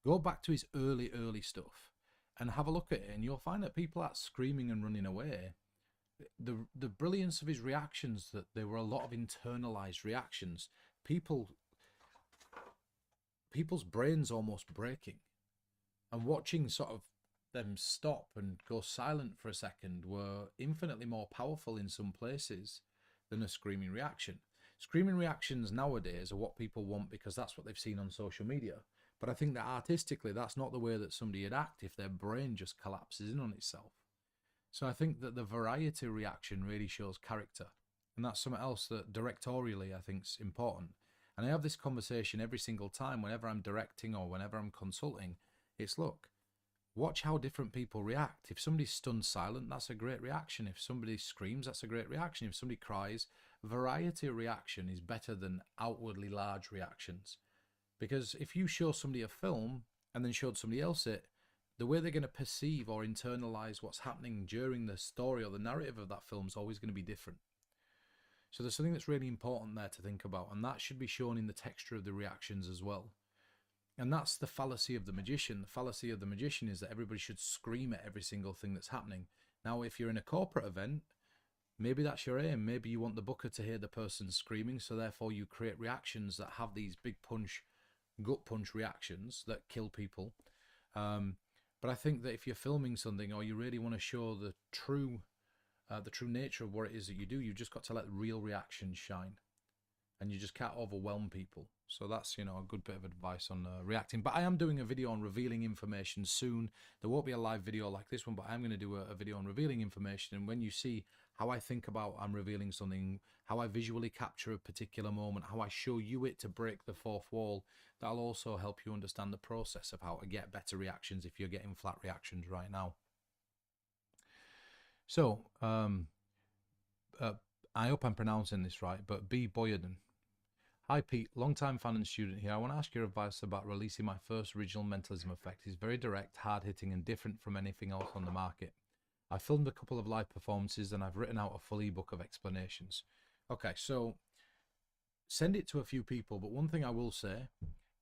Go back to his early stuff and have a look at it, and you'll find that people are screaming and running away. The brilliance of his reactions, that there were a lot of internalized reactions. People's brains almost breaking, and watching sort of them stop and go silent for a second were infinitely more powerful in some places than a screaming reaction. Screaming reactions nowadays are what people want because that's what they've seen on social media. But I think that artistically, that's not the way that somebody would act if their brain just collapses in on itself. So I think that the variety reaction really shows character. And that's something else that directorially I think is important. And I have this conversation every single time whenever I'm directing or whenever I'm consulting. It's, look, watch how different people react. If somebody's stunned silent, that's a great reaction. If somebody screams, that's a great reaction. If somebody cries, variety reaction is better than outwardly large reactions. Because if you show somebody a film and then showed somebody else it, the way they're going to perceive or internalize what's happening during the story or the narrative of that film is always going to be different. So there's something that's really important there to think about, and that should be shown in the texture of the reactions as well. And that's the fallacy of the magician. The fallacy of the magician is that everybody should scream at every single thing that's happening. Now, if you're in a corporate event, maybe that's your aim. Maybe you want the booker to hear the person screaming, so therefore you create reactions that have these big gut punch reactions that kill people. But I think that if you're filming something or you really want to show the true nature of what it is that you do, you've just got to let real reactions shine, and you just can't overwhelm people. So that's, a good bit of advice on reacting. But I am doing a video on revealing information soon. There won't be a live video like this one, but I'm going to do a video on revealing information. And when you see how I think about I'm revealing something, how I visually capture a particular moment, how I show you it to break the fourth wall, that'll also help you understand the process of how to get better reactions if you're getting flat reactions right now. So, I hope I'm pronouncing this right, but B. Boyerden. Hi Pete, long-time fan and student here. I want to ask your advice about releasing my first original mentalism effect. It's very direct, hard-hitting, and different from anything else on the market. I filmed a couple of live performances and I've written out a full ebook of explanations. Okay, so send it to a few people, but one thing I will say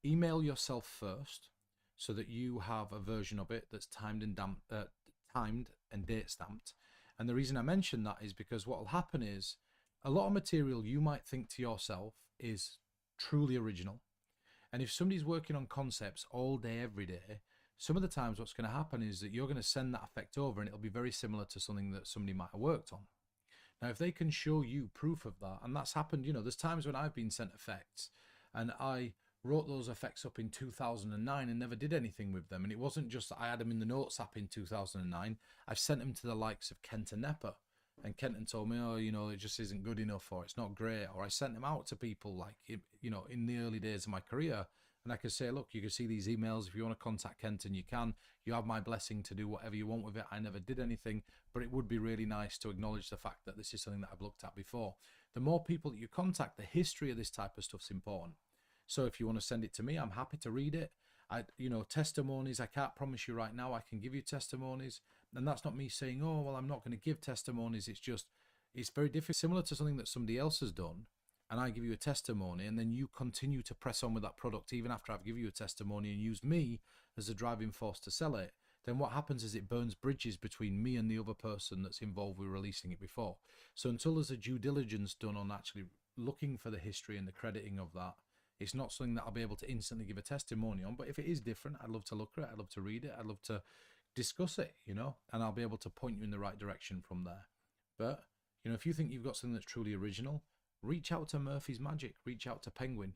email yourself first so that you have a version of it that's timed and date stamped. And the reason I mention that is because what will happen is a lot of material you might think to yourself is truly original. And if somebody's working on concepts all day, every day, some of the times what's going to happen is that you're going to send that effect over and it'll be very similar to something that somebody might have worked on. Now, if they can show you proof of that, and that's happened, there's times when I've been sent effects and I wrote those effects up in 2009 and never did anything with them. And it wasn't just that I had them in the Notes app in 2009. I've sent them to the likes of Kenton Nepper. And Kenton told me, it just isn't good enough, or it's not great. Or I sent them out to people like, in the early days of my career. And I could say, look, you can see these emails. If you want to contact Kenton, you can. You have my blessing to do whatever you want with it. I never did anything, but it would be really nice to acknowledge the fact that this is something that I've looked at before. The more people that you contact, the history of this type of stuff's important. So if you want to send it to me, I'm happy to read it. Testimonies, I can't promise you right now I can give you testimonies. And that's not me saying, oh, well, I'm not going to give testimonies. It's very difficult. Similar to something that somebody else has done, and I give you a testimony, and then you continue to press on with that product even after I've given you a testimony and use me as a driving force to sell it, then what happens is it burns bridges between me and the other person that's involved with releasing it before. So until there's a due diligence done on actually looking for the history and the crediting of that, it's not something that I'll be able to instantly give a testimony on. But if it is different, I'd love to look at it, I'd love to read it, I'd love to discuss it, and I'll be able to point you in the right direction from there. But, if you think you've got something that's truly original, reach out to Murphy's Magic, reach out to Penguin.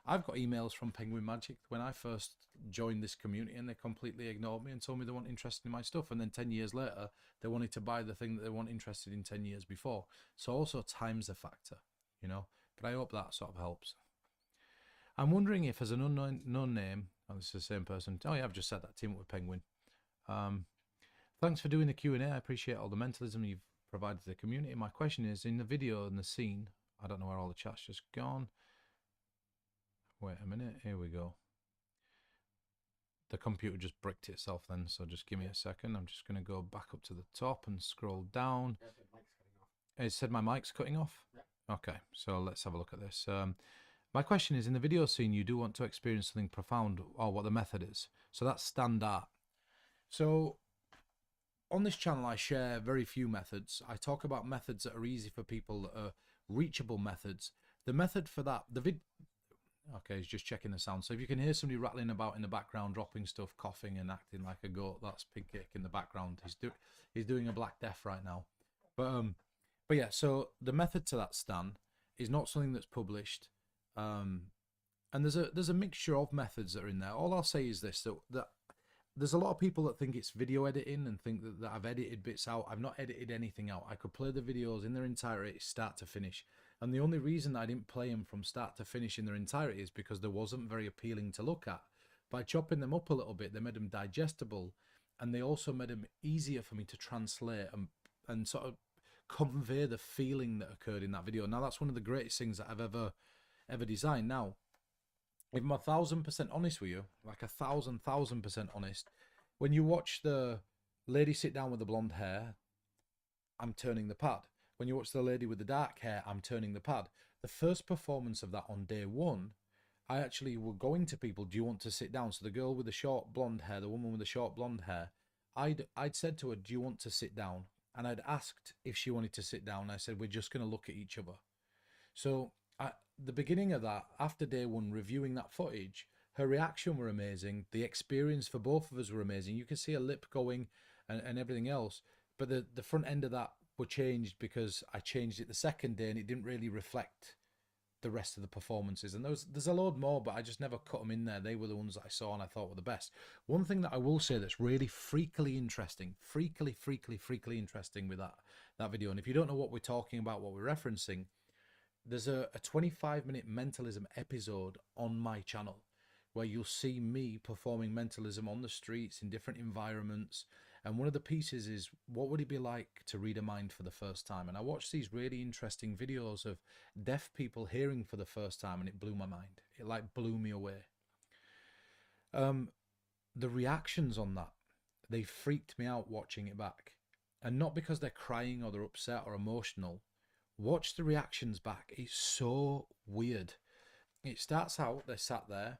I've got emails from Penguin Magic when I first joined this community, and they completely ignored me and told me they weren't interested in my stuff. And then 10 years later, they wanted to buy the thing that they weren't interested in 10 years before. So also time's a factor, but I hope that sort of helps. I'm wondering if as an unknown name, this is the same person. Oh yeah, I've just said that, team up with Penguin. Thanks for doing the Q&A. I appreciate all the mentalism you've provided to the community. My question is, in the video and the scene, I don't know where all the chat's just gone. Wait a minute, here we go. The computer just bricked itself then, so just give me a second. I'm just going to go back up to the top and scroll down. It said my mic's cutting off? Yeah. Okay, so let's have a look at this. My question is, in the video scene, you do want to experience something profound, or what the method is. So that's standard. So on this channel, I share very few methods. I talk about methods that are easy for people, that are reachable methods. The method for that, okay, he's just checking the sound. So if you can hear somebody rattling about in the background, dropping stuff, coughing and acting like a goat, that's Pig Cake in the background. He's doing a Black Death right now. But yeah, so the method to that, Stan, is not something that's published. And there's a mixture of methods that are in there. All I'll say is this, that there's a lot of people that think it's video editing and think that I've edited bits out. I've not edited anything out. I could play the videos in their entirety, start to finish. And the only reason I didn't play them from start to finish in their entirety is because they wasn't very appealing to look at. By chopping them up a little bit, they made them digestible, and they also made them easier for me to translate and sort of convey the feeling that occurred in that video. Now, that's one of the greatest things that I've ever designed. Now, if I'm 1,000% honest with you, like 1,000% honest, when you watch the lady sit down with the blonde hair, I'm turning the pad. When you watch the lady with the dark hair, I'm turning the pad. The first performance of that on day one, I actually were going to people, do you want to sit down? So the girl with the short blonde hair, the woman with the short blonde hair, I'd said to her, do you want to sit down? And I'd asked if she wanted to sit down. I said, we're just going to look at each other. So the beginning of that, after day one, reviewing that footage, her reaction were amazing. The experience for both of us were amazing. You could see her lip going and everything else. But the front end of that were changed because I changed it the second day and it didn't really reflect the rest of the performances. And there's a load more, but I just never cut them in there. They were the ones that I saw and I thought were the best. One thing that I will say that's really freakily interesting with that video, and if you don't know what we're talking about, what we're referencing, there's a 25-minute mentalism episode on my channel where you'll see me performing mentalism on the streets in different environments. And one of the pieces is, what would it be like to read a mind for the first time? And I watched these really interesting videos of deaf people hearing for the first time, and it blew my mind. It like blew me away. The reactions on that, they freaked me out watching it back. And not because they're crying or they're upset or emotional. Watch the reactions back. It's so weird. It starts out, they're sat there,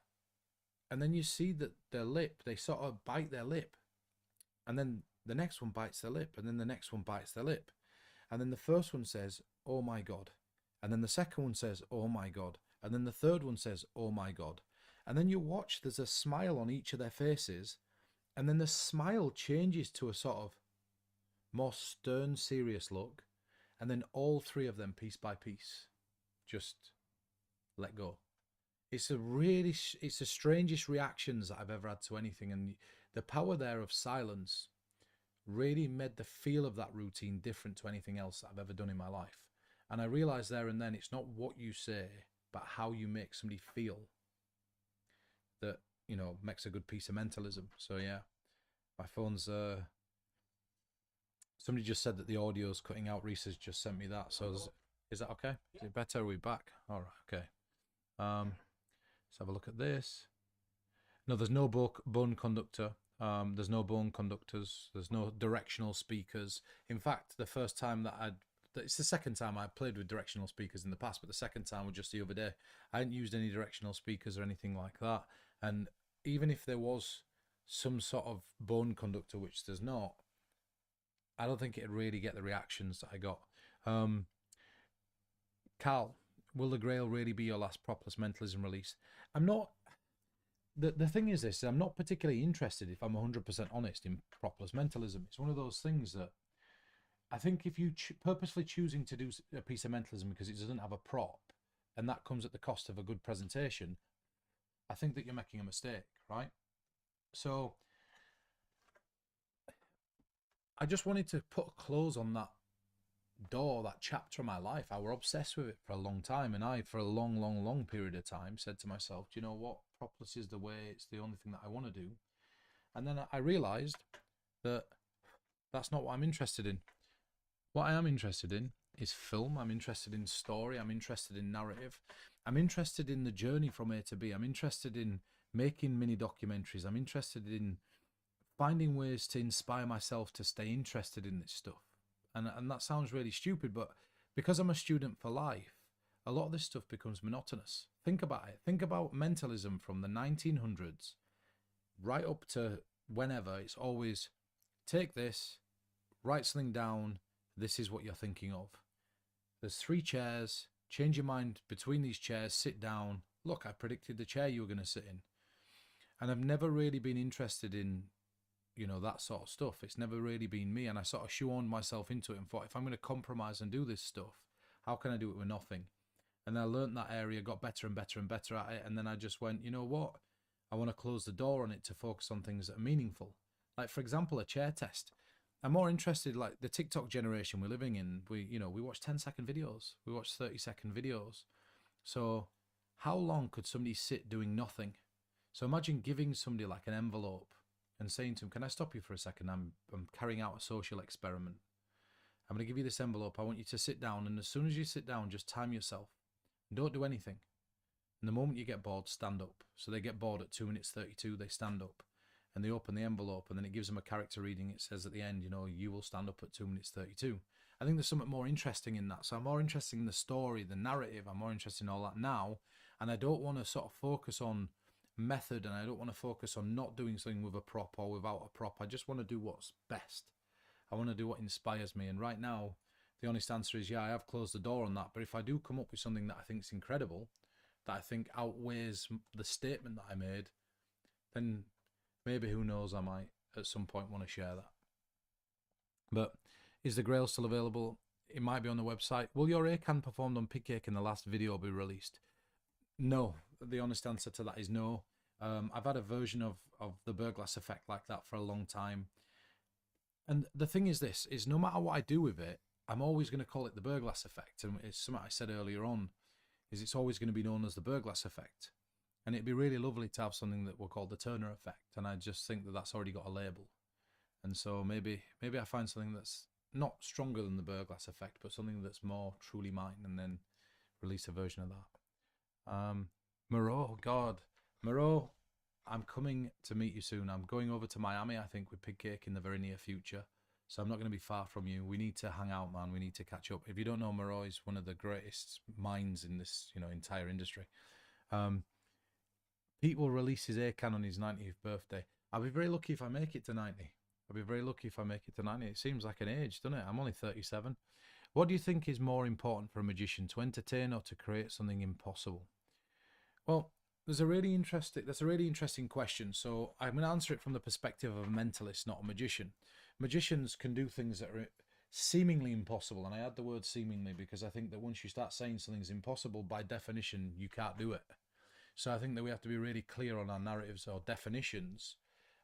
And then you see that their lip, they sort of bite their lip. And then the next one bites their lip. And then the next one bites their lip. And then the first one says, oh my God. And then the second one says, oh my God. And then the third one says, oh my God. And then you watch, there's a smile on each of their faces. And then the smile changes to a sort of more stern, serious look. And then all three of them, piece by piece, just let go. It's the strangest reactions that I've ever had to anything. And the power there of silence really made the feel of that routine different to anything else that I've ever done in my life. And I realized there and then it's not what you say, but how you make somebody feel that, you know, makes a good piece of mentalism. So yeah, my phone's somebody just said that the audio's cutting out. Reese has just sent me that. So is that okay? Is it better? Are we back? All right, okay. Let's have a look at this. No, there's no bone conductor. There's no bone conductors. There's no directional speakers. In fact, the first time that it's the second time I played with directional speakers in the past, but the second time was just the other day. I hadn't used any directional speakers or anything like that. And even if there was some sort of bone conductor, which there's not, I don't think it'd really get the reactions that I got. Carl, will the Grail really be your last Propolis mentalism release? I'm not. The thing is this, I'm not particularly interested, if I'm 100% honest, in Propolis mentalism. It's one of those things that I think if you purposefully choosing to do a piece of mentalism because it doesn't have a prop, and that comes at the cost of a good presentation, I think that you're making a mistake, right? So I just wanted to put a close on that door, that chapter of my life. I were obsessed with it for a long time, and I, for a long period of time, said to myself, do you know what? Propolis is the way. It's the only thing that I want to do. And then I realized that that's not what I'm interested in. What I am interested in is film. I'm interested in story. I'm interested in narrative. I'm interested in the journey from A to B. I'm interested in making mini documentaries. I'm interested in finding ways to inspire myself to stay interested in this stuff. And that sounds really stupid, but because I'm a student for life, a lot of this stuff becomes monotonous. Think about it. Think about mentalism from the 1900s right up to whenever. It's always take this, write something down. This is what you're thinking of. There's 3 chairs. Change your mind between these chairs. Sit down. Look, I predicted the chair you were going to sit in. And I've never really been interested in, you know, that sort of stuff. It's never really been me. And I sort of shoehorned myself into it and thought, if I'm going to compromise and do this stuff, how can I do it with nothing? And I learned that area, got better and better and better at it. And then I just went, you know what? I want to close the door on it to focus on things that are meaningful. Like, for example, a chair test. I'm more interested, like the TikTok generation we're living in. We watch 10-second videos. We watch 30-second videos. So how long could somebody sit doing nothing? So imagine giving somebody like an envelope and saying to them, can I stop you for a second? I'm carrying out a social experiment. I'm going to give you this envelope. I want you to sit down. And as soon as you sit down, just time yourself. Don't do anything. And the moment you get bored, stand up. So they get bored at 2 minutes 32, they stand up. And they open the envelope, and then it gives them a character reading. It says at the end, you know, you will stand up at 2 minutes 32. I think there's something more interesting in that. So I'm more interested in the story, the narrative. I'm more interested in all that now. And I don't want to sort of focus on method, and I don't want to focus on not doing something with a prop or without a prop. I just want to do what's best. I want to do what inspires me. And right now, the honest answer is, yeah, I have closed the door on that. But if I do come up with something that I think is incredible, that I think outweighs the statement that I made, then maybe, who knows, I might at some point want to share that. But is the Grail still available? It might be on the website. Will your A-can performed on Pigcake in the last video be released? No. The honest answer to that is no. I've had a version of the Burglass effect like that for a long time. And the thing is this, is no matter what I do with it, I'm always going to call it the Burglass effect. And it's something I said earlier on, is it's always going to be known as the Burglass effect. And it'd be really lovely to have something that we'll call the Turner effect. And I just think that that's already got a label. And so maybe I find something that's not stronger than the Burglass effect, but something that's more truly mine, and then release a version of that. Moreau, God. Moreau, I'm coming to meet you soon. I'm going over to Miami, I think, with Pigcake in the very near future. So I'm not going to be far from you. We need to hang out, man. We need to catch up. If you don't know, Moreau is one of the greatest minds in this, entire industry. Pete will release his ACAN on his 90th birthday. I'll be very lucky if I make it to 90. I'll be very lucky if I make it to 90. It seems like an age, doesn't it? I'm only 37. What do you think is more important for a magician, to entertain or to create something impossible? Well, that's a really interesting question. So I'm going to answer it from the perspective of a mentalist, not a magician. Magicians can do things that are seemingly impossible, and I add the word seemingly because I think that once you start saying something's impossible, by definition, you can't do it. So I think that we have to be really clear on our narratives or definitions.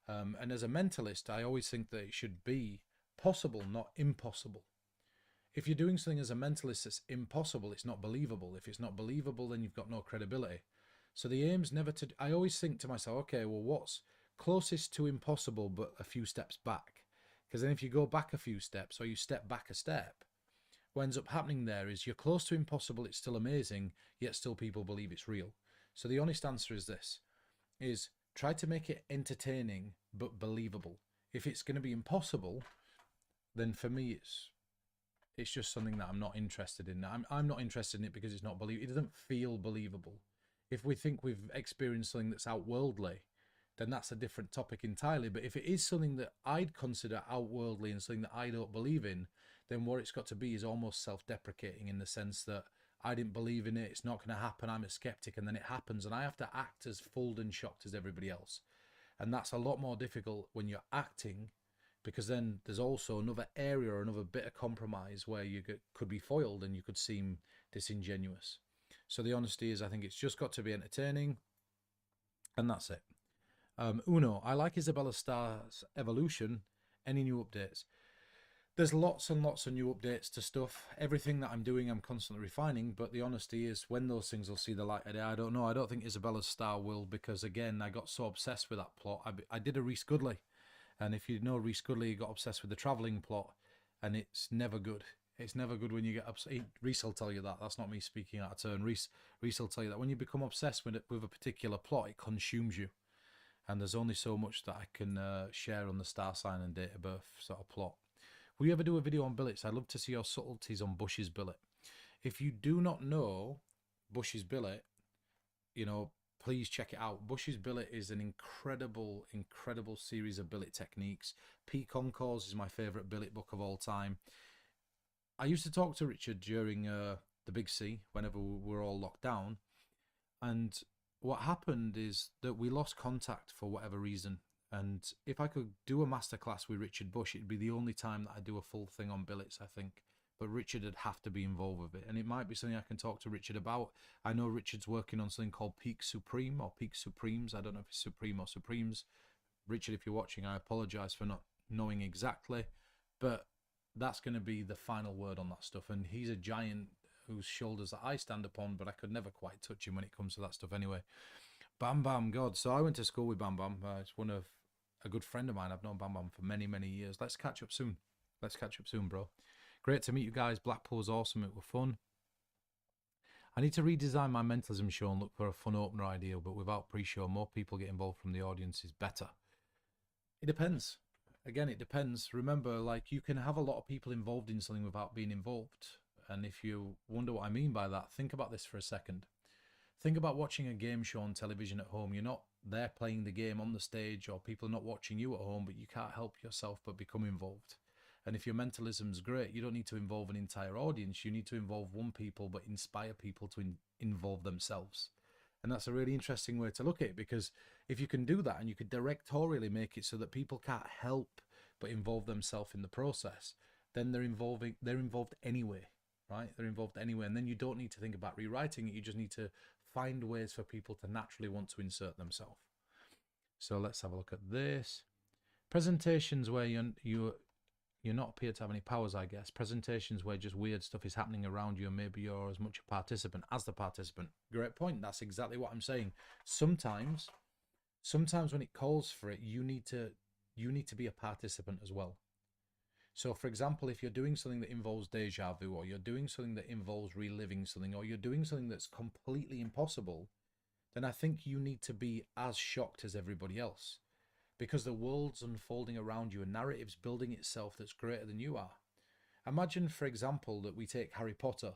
And as a mentalist, I always think that it should be possible, not impossible. If you're doing something as a mentalist that's impossible, it's not believable. If it's not believable, then you've got no credibility. So the aim's never to... I always think to myself, okay, well, what's closest to impossible but a few steps back? Because then if you go back a few steps or you step back a step, what ends up happening there is you're close to impossible, it's still amazing, yet still people believe it's real. So the honest answer is this, is try to make it entertaining but believable. If it's going to be impossible, then for me it's just something that I'm not interested in. I'm not interested in it because it's not believable. It doesn't feel believable. If we think we've experienced something that's outworldly, then that's a different topic entirely. But if it is something that I'd consider outworldly and something that I don't believe in, then what it's got to be is almost self-deprecating, in the sense that I didn't believe in it, it's not going to happen, I'm a skeptic, and then it happens, and I have to act as fooled and shocked as everybody else. And that's a lot more difficult when you're acting, because then there's also another area or another bit of compromise where you could be foiled and you could seem disingenuous. So the honesty is, I think it's just got to be entertaining, and that's it. Uno, I like Isabella Star's evolution. Any new updates? There's lots and lots of new updates to stuff. Everything that I'm doing, I'm constantly refining, but the honesty is, when those things will see the light of day, I don't know. I don't think Isabella Star will, because, again, I got so obsessed with that plot. I did a Reese Goodley, and if you know Reese Goodley, got obsessed with the travelling plot, and it's never good. It's never good when you get upset. Reese will tell you that. That's not me speaking out of turn. Reese will tell you that when you become obsessed with a particular plot, it consumes you. And there's only so much that I can share on the star sign and date of birth sort of plot. Will you ever do a video on billets? I'd love to see your subtleties on Bush's billet. If you do not know Bush's billet, please check it out. Bush's billet is an incredible, incredible series of billet techniques. P. Concours is my favourite billet book of all time. I used to talk to Richard during the Big C, whenever we were all locked down. And what happened is that we lost contact for whatever reason. And if I could do a masterclass with Richard Bush, it'd be the only time that I do a full thing on billets, I think. But Richard would have to be involved with it. And it might be something I can talk to Richard about. I know Richard's working on something called Peak Supreme or Peak Supremes. I don't know if it's Supreme or Supremes. Richard, if you're watching, I apologise for not knowing exactly. But that's going to be the final word on that stuff. And he's a giant whose shoulders that I stand upon, but I could never quite touch him when it comes to that stuff anyway. Bam Bam, God. So I went to school with Bam Bam. It's one of a good friend of mine. I've known Bam Bam for many, many years. Let's catch up soon. Let's catch up soon, bro. Great to meet you guys. Blackpool was awesome. It was fun. I need to redesign my mentalism show and look for a fun opener idea, but without pre-show, more people get involved from the audience is better. It depends. Again, it depends. Remember, like, you can have a lot of people involved in something without being involved. And if you wonder what I mean by that, think about this for a second. Think about watching a game show on television at home. You're not there playing the game on the stage, or people are not watching you at home, but you can't help yourself but become involved. And if your mentalism's great, you don't need to involve an entire audience. You need to involve one people, but inspire people to involve themselves. And that's a really interesting way to look at it, because if you can do that and you could directorially make it so that people can't help but involve themselves in the process, then they're involved anyway, right? They're involved anyway. And then you don't need to think about rewriting it. You just need to find ways for people to naturally want to insert themselves. So let's have a look at this. Presentations where you're not appear to have any powers, I guess. Presentations where just weird stuff is happening around you and maybe you're as much a participant as the participant. Great point. That's exactly what I'm saying. Sometimes when it calls for it, you need to be a participant as well. So, for example, if you're doing something that involves deja vu, or you're doing something that involves reliving something, or you're doing something that's completely impossible, then I think you need to be as shocked as everybody else, because the world's unfolding around you, a narrative's building itself that's greater than you are. Imagine, for example, that we take Harry Potter.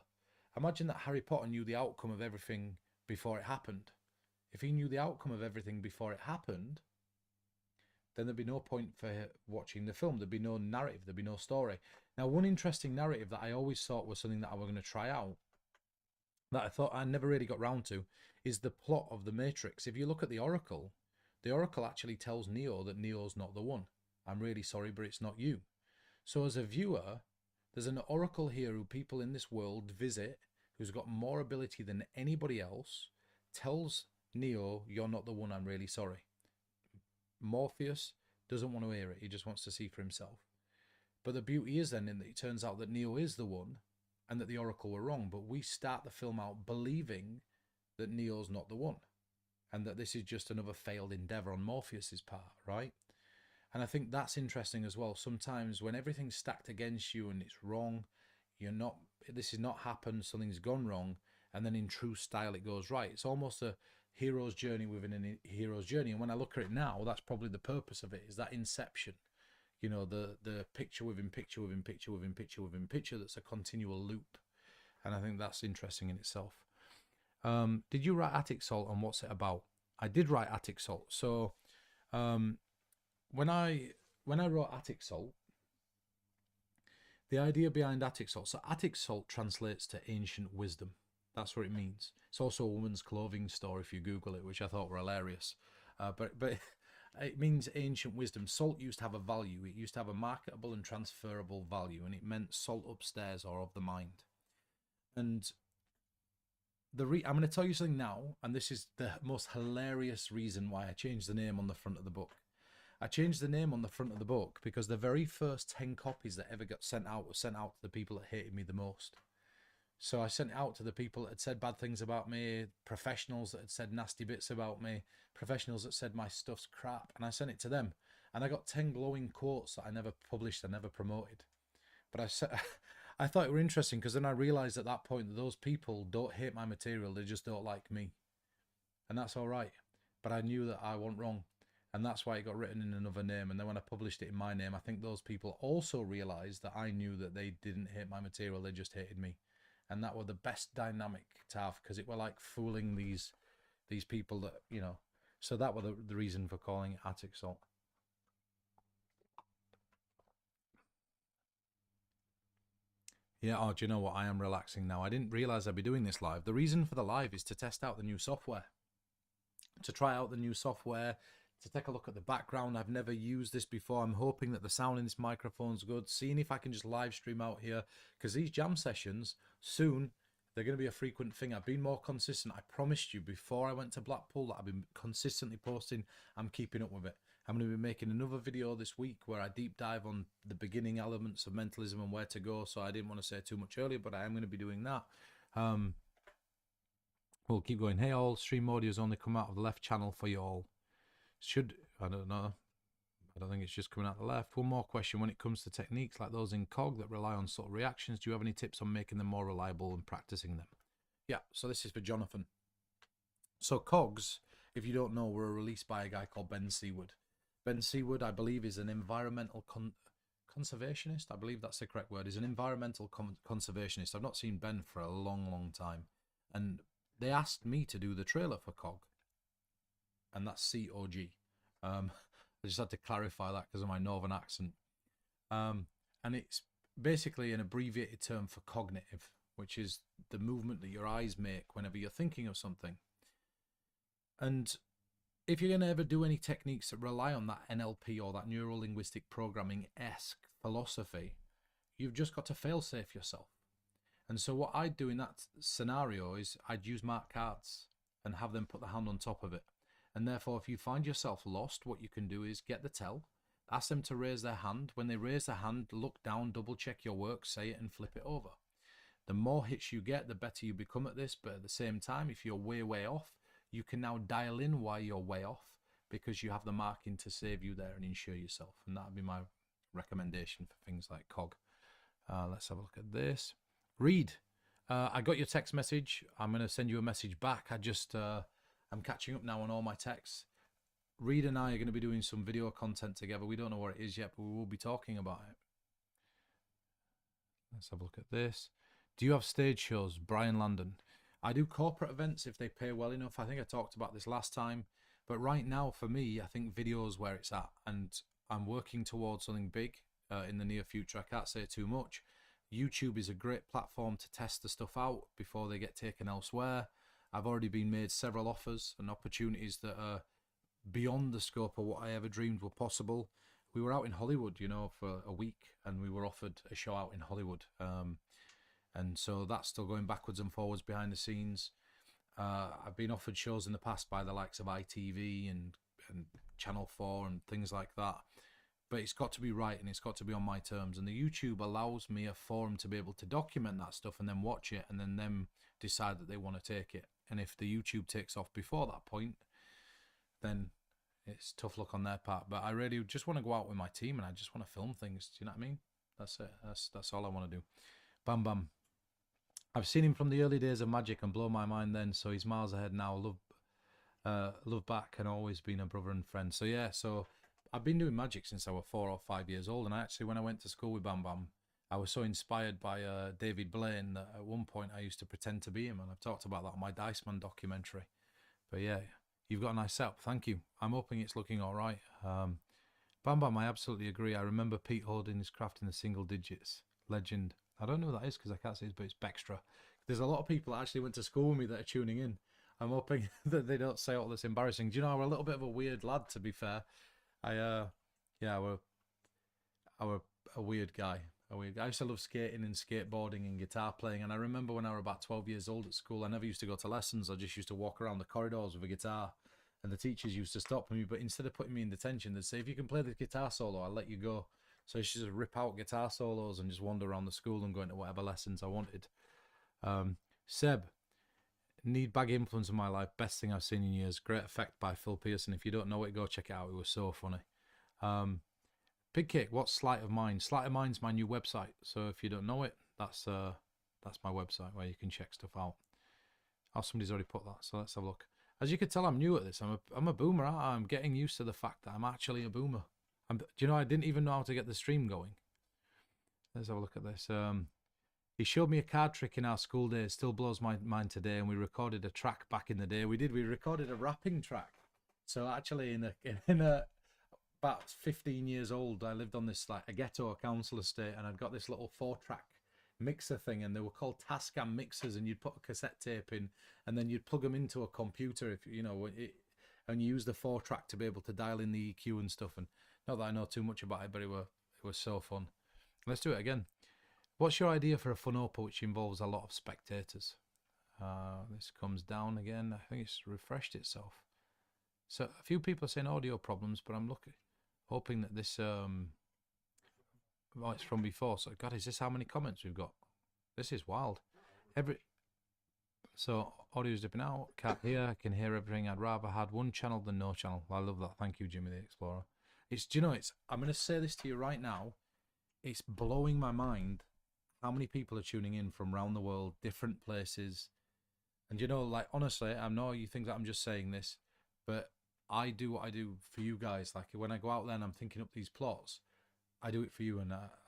Imagine that Harry Potter knew the outcome of everything before it happened. If he knew the outcome of everything before it happened, then there'd be no point for watching the film. There'd be no narrative. There'd be no story. Now, one interesting narrative that I always thought was something that I was going to try out, that I thought I never really got round to, is the plot of The Matrix. If you look at the Oracle actually tells Neo that Neo's not the one. I'm really sorry, but it's not you. So as a viewer, there's an Oracle here who people in this world visit, who's got more ability than anybody else, tells Neo, you're not the one, I'm really sorry. Morpheus doesn't want to hear it. He just wants to see for himself. But the beauty is then in that it turns out that Neo is the one and that the Oracle were wrong. But we start the film out believing that Neo's not the one and that this is just another failed endeavor on Morpheus's part, right? And I think that's interesting as well. Sometimes when everything's stacked against you and it's wrong, this has not happened, something's gone wrong, and then in true style it goes right. It's almost a hero's journey within a hero's journey. And when I look at it now, that's probably the purpose of it, is that inception. You know, the picture within picture within picture within picture within picture that's a continual loop. And I think that's interesting in itself. Did you write Attic Salt and what's it about? I did write Attic Salt. So when I wrote Attic Salt, the idea behind Attic Salt, so Attic Salt translates to ancient wisdom. That's what it means. It's also a woman's clothing store if you Google it, which I thought were hilarious. But it means ancient wisdom. Salt used to have a value. It used to have a marketable and transferable value, and it meant salt upstairs or of the mind. And I'm going to tell you something now, and this is the most hilarious reason why I changed the name on the front of the book. I changed the name on the front of the book because the very first 10 copies that ever got sent out were sent out to the people that hated me the most. So I sent it out to the people that had said bad things about me, professionals that had said nasty bits about me, professionals that said my stuff's crap, and I sent it to them. And I got 10 glowing quotes that I never published, I never promoted. But I thought it were interesting because then I realised at that point that those people don't hate my material, they just don't like me. And that's all right. But I knew that I wasn't wrong. And that's why it got written in another name. And then when I published it in my name, I think those people also realised that I knew that they didn't hate my material, they just hated me. And that were the best dynamic to have, because it were like fooling these people that, you know. So that were the reason for calling it Attic Salt. Yeah, oh, do you know what? I am relaxing now. I didn't realise I'd be doing this live. The reason for the live is to test out the new software. To try out the new software, to take a look at the background. I've never used this before. I'm hoping that the sound in this microphone's good. Seeing if I can just live stream out here, because these jam sessions soon, they're going to be a frequent thing. I've been more consistent. I promised you before I went to Blackpool that I've been consistently posting. I'm keeping up with it. I'm going to be making another video this week where I deep dive on the beginning elements of mentalism and where to go. So I didn't want to say too much earlier, but I am going to be doing that. We'll keep going. Hey all, stream audio has only come out of the left channel for you all. I don't know. I don't think it's just coming out the left. One more question. When it comes to techniques like those in COG that rely on subtle reactions, do you have any tips on making them more reliable and practicing them? Yeah, so this is for Jonathan. So COGs, if you don't know, were released by a guy called Ben Seaward. Ben Seaward, I believe, is an environmental conservationist. I believe that's the correct word. He's an environmental conservationist. I've not seen Ben for a long, long time. And they asked me to do the trailer for COG. And that's C-O-G. I just had to clarify that because of my northern accent. And it's basically an abbreviated term for cognitive, which is the movement that your eyes make whenever you're thinking of something. And if you're going to ever do any techniques that rely on that NLP or that neuro-linguistic programming-esque philosophy, you've just got to fail-safe yourself. And so what I'd do in that scenario is I'd use marked cards and have them put the hand on top of it. And therefore, if you find yourself lost, what you can do is get the tell, ask them to raise their hand. When they raise their hand, look down, double check your work, say it and flip it over. The more hits you get, the better you become at this. But at the same time, if you're way off, you can now dial in why you're way off because you have the marking to save you there and insure yourself. And that would be my recommendation for things like COG. Let's have a look at this. Reed, I got your text message. I'm going to send you a message back. I'm catching up now on all my texts. Reed and I are going to be doing some video content together. We don't know what it is yet, but we will be talking about it. Let's have a look at this. Do you have stage shows? Brian Landon. I do corporate events if they pay well enough. I think I talked about this last time. But right now, for me, I think video is where it's at. And I'm working towards something big in the near future. I can't say too much. YouTube is a great platform to test the stuff out before they get taken elsewhere. I've already been made several offers and opportunities that are beyond the scope of what I ever dreamed were possible. We were out in Hollywood, you know, for a week, and we were offered a show out in Hollywood. And so that's still going backwards and forwards behind the scenes. I've been offered shows in the past by the likes of ITV and Channel 4 and things like that. But it's got to be right and it's got to be on my terms. And the YouTube allows me a forum to be able to document that stuff and then watch it and then them decide that they want to take it. And if the YouTube takes off before that point, then it's tough luck on their part. But I really just want to go out with my team and I just want to film things. Do you know what I mean? That's it. That's all I want to do. Bam Bam. I've seen him from the early days of Magic and blow my mind then, so he's miles ahead now. Love back and always been a brother and friend. So yeah, so I've been doing Magic since I was 4 or 5 years old, and actually when I went to school with Bam Bam, I was so inspired by David Blaine that at one point I used to pretend to be him, and I've talked about that on my Dice Man documentary. But yeah, you've got a nice setup. Thank you. I'm hoping it's looking all right. Bam Bam, I absolutely agree. I remember Pete holding his craft in the single digits. Legend. I don't know who that is because I can't see it, but it's Bextra. There's a lot of people that actually went to school with me that are tuning in. I'm hoping that they don't say all this embarrassing. Do you know, I'm a little bit of a weird lad, to be fair. Yeah, I'm a weird guy. I used to love skating and skateboarding and guitar playing. And I remember when I was about 12 years old at school, I never used to go to lessons. I just used to walk around the corridors with a guitar. And the teachers used to stop me, but instead of putting me in detention, they'd say, if you can play the guitar solo, I'll let you go. So I used to just rip out guitar solos and just wander around the school and go into whatever lessons I wanted. Seb, need bag influence in my life. Best thing I've seen in years. Great Effect by Phil Pearson. If you don't know it, go check it out. It was so funny. Big Kick, what's Sleight of Mind? Sleight of Mind's my new website. So if you don't know it, that's my website where you can check stuff out. Oh, somebody's already put that. So let's have a look. As you can tell, I'm new at this. I'm a boomer. I'm getting used to the fact that I'm actually a boomer. Do you know, I didn't even know how to get the stream going. Let's have a look at this. He showed me a card trick in our school days. Still blows my mind today. And we recorded a track back in the day. We recorded a rapping track. So actually, in a about 15 years old, I lived on this like a ghetto council estate, and I'd got this little 4-track mixer thing, and they were called Tascam mixers. And you'd put a cassette tape in, and then you'd plug them into a computer if you know it, and you use the 4-track to be able to dial in the EQ and stuff. And not that I know too much about it, but it was so fun. Let's do it again. What's your idea for a fun opa which involves a lot of spectators? This comes down again. I think it's refreshed itself. So a few people are saying audio problems, but I'm hoping that this it's from before. So God, is this how many comments we've got? This is wild. So audio's dipping out. Can't hear. I can hear everything. I'd rather had one channel than no channel. I love that. Thank you, Jimmy the Explorer. I'm going to say this to you right now. It's blowing my mind how many people are tuning in from around the world, different places. And you know, like, honestly, I know you think that I'm just saying this, but I do what I do for you guys. Like when I go out there and I'm thinking up these plots, I do it for you.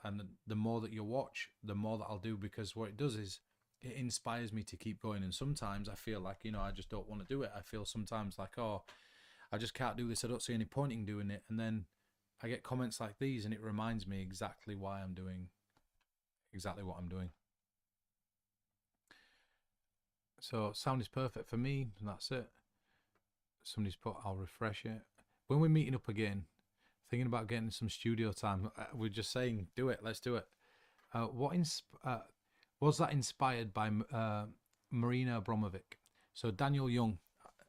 And the more that you watch, the more that I'll do, because what it does is it inspires me to keep going. And sometimes I feel like, you know, I just don't want to do it. I feel sometimes like, oh, I just can't do this. I don't see any point in doing it. And then I get comments like these and it reminds me exactly why I'm doing exactly what I'm doing. So sound is perfect for me, and that's it. Somebody's put, I'll refresh it. When we're meeting up again, thinking about getting some studio time, we're just saying, do it, let's do it. Was that inspired by Marina Abramovic? So Daniel Young.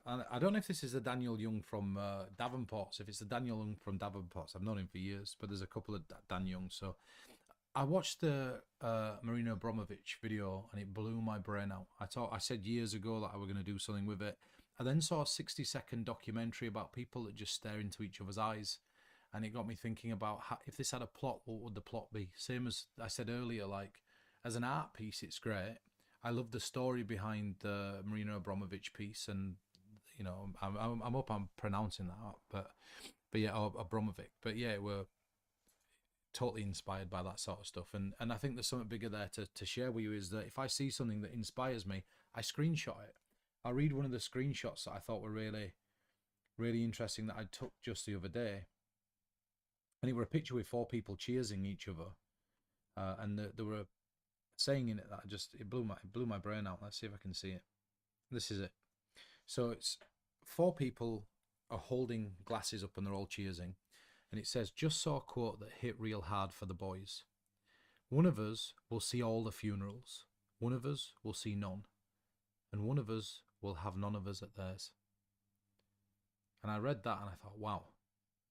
I don't know if this is the Daniel Young from Davenport's. If it's the Daniel Young from Davenport's, I've known him for years, but there's a couple of Dan Youngs. So I watched the Marina Abramovic video and it blew my brain out. I said years ago that I were going to do something with it. I then saw a 60-second documentary about people that just stare into each other's eyes. And it got me thinking about if this had a plot, what would the plot be? Same as I said earlier, like as an art piece, it's great. I love the story behind the Marina Abramovic piece, and you know, I hope I'm pronouncing that up, but yeah, Abramovic. But yeah, we're totally inspired by that sort of stuff, and I think there's something bigger there to share with you. Is that if I see something that inspires me, I screenshot it. I'll read one of the screenshots that I thought were really, really interesting that I took just the other day. And it were a picture with 4 people cheersing each other. And there were a saying in it that it blew my brain out. Let's see if I can see it. This is it. So it's 4 people are holding glasses up and they're all cheersing. And it says, just saw a quote that hit real hard for the boys. One of us will see all the funerals. One of us will see none. And one of us will have none of us at theirs. And I read that and I thought, wow,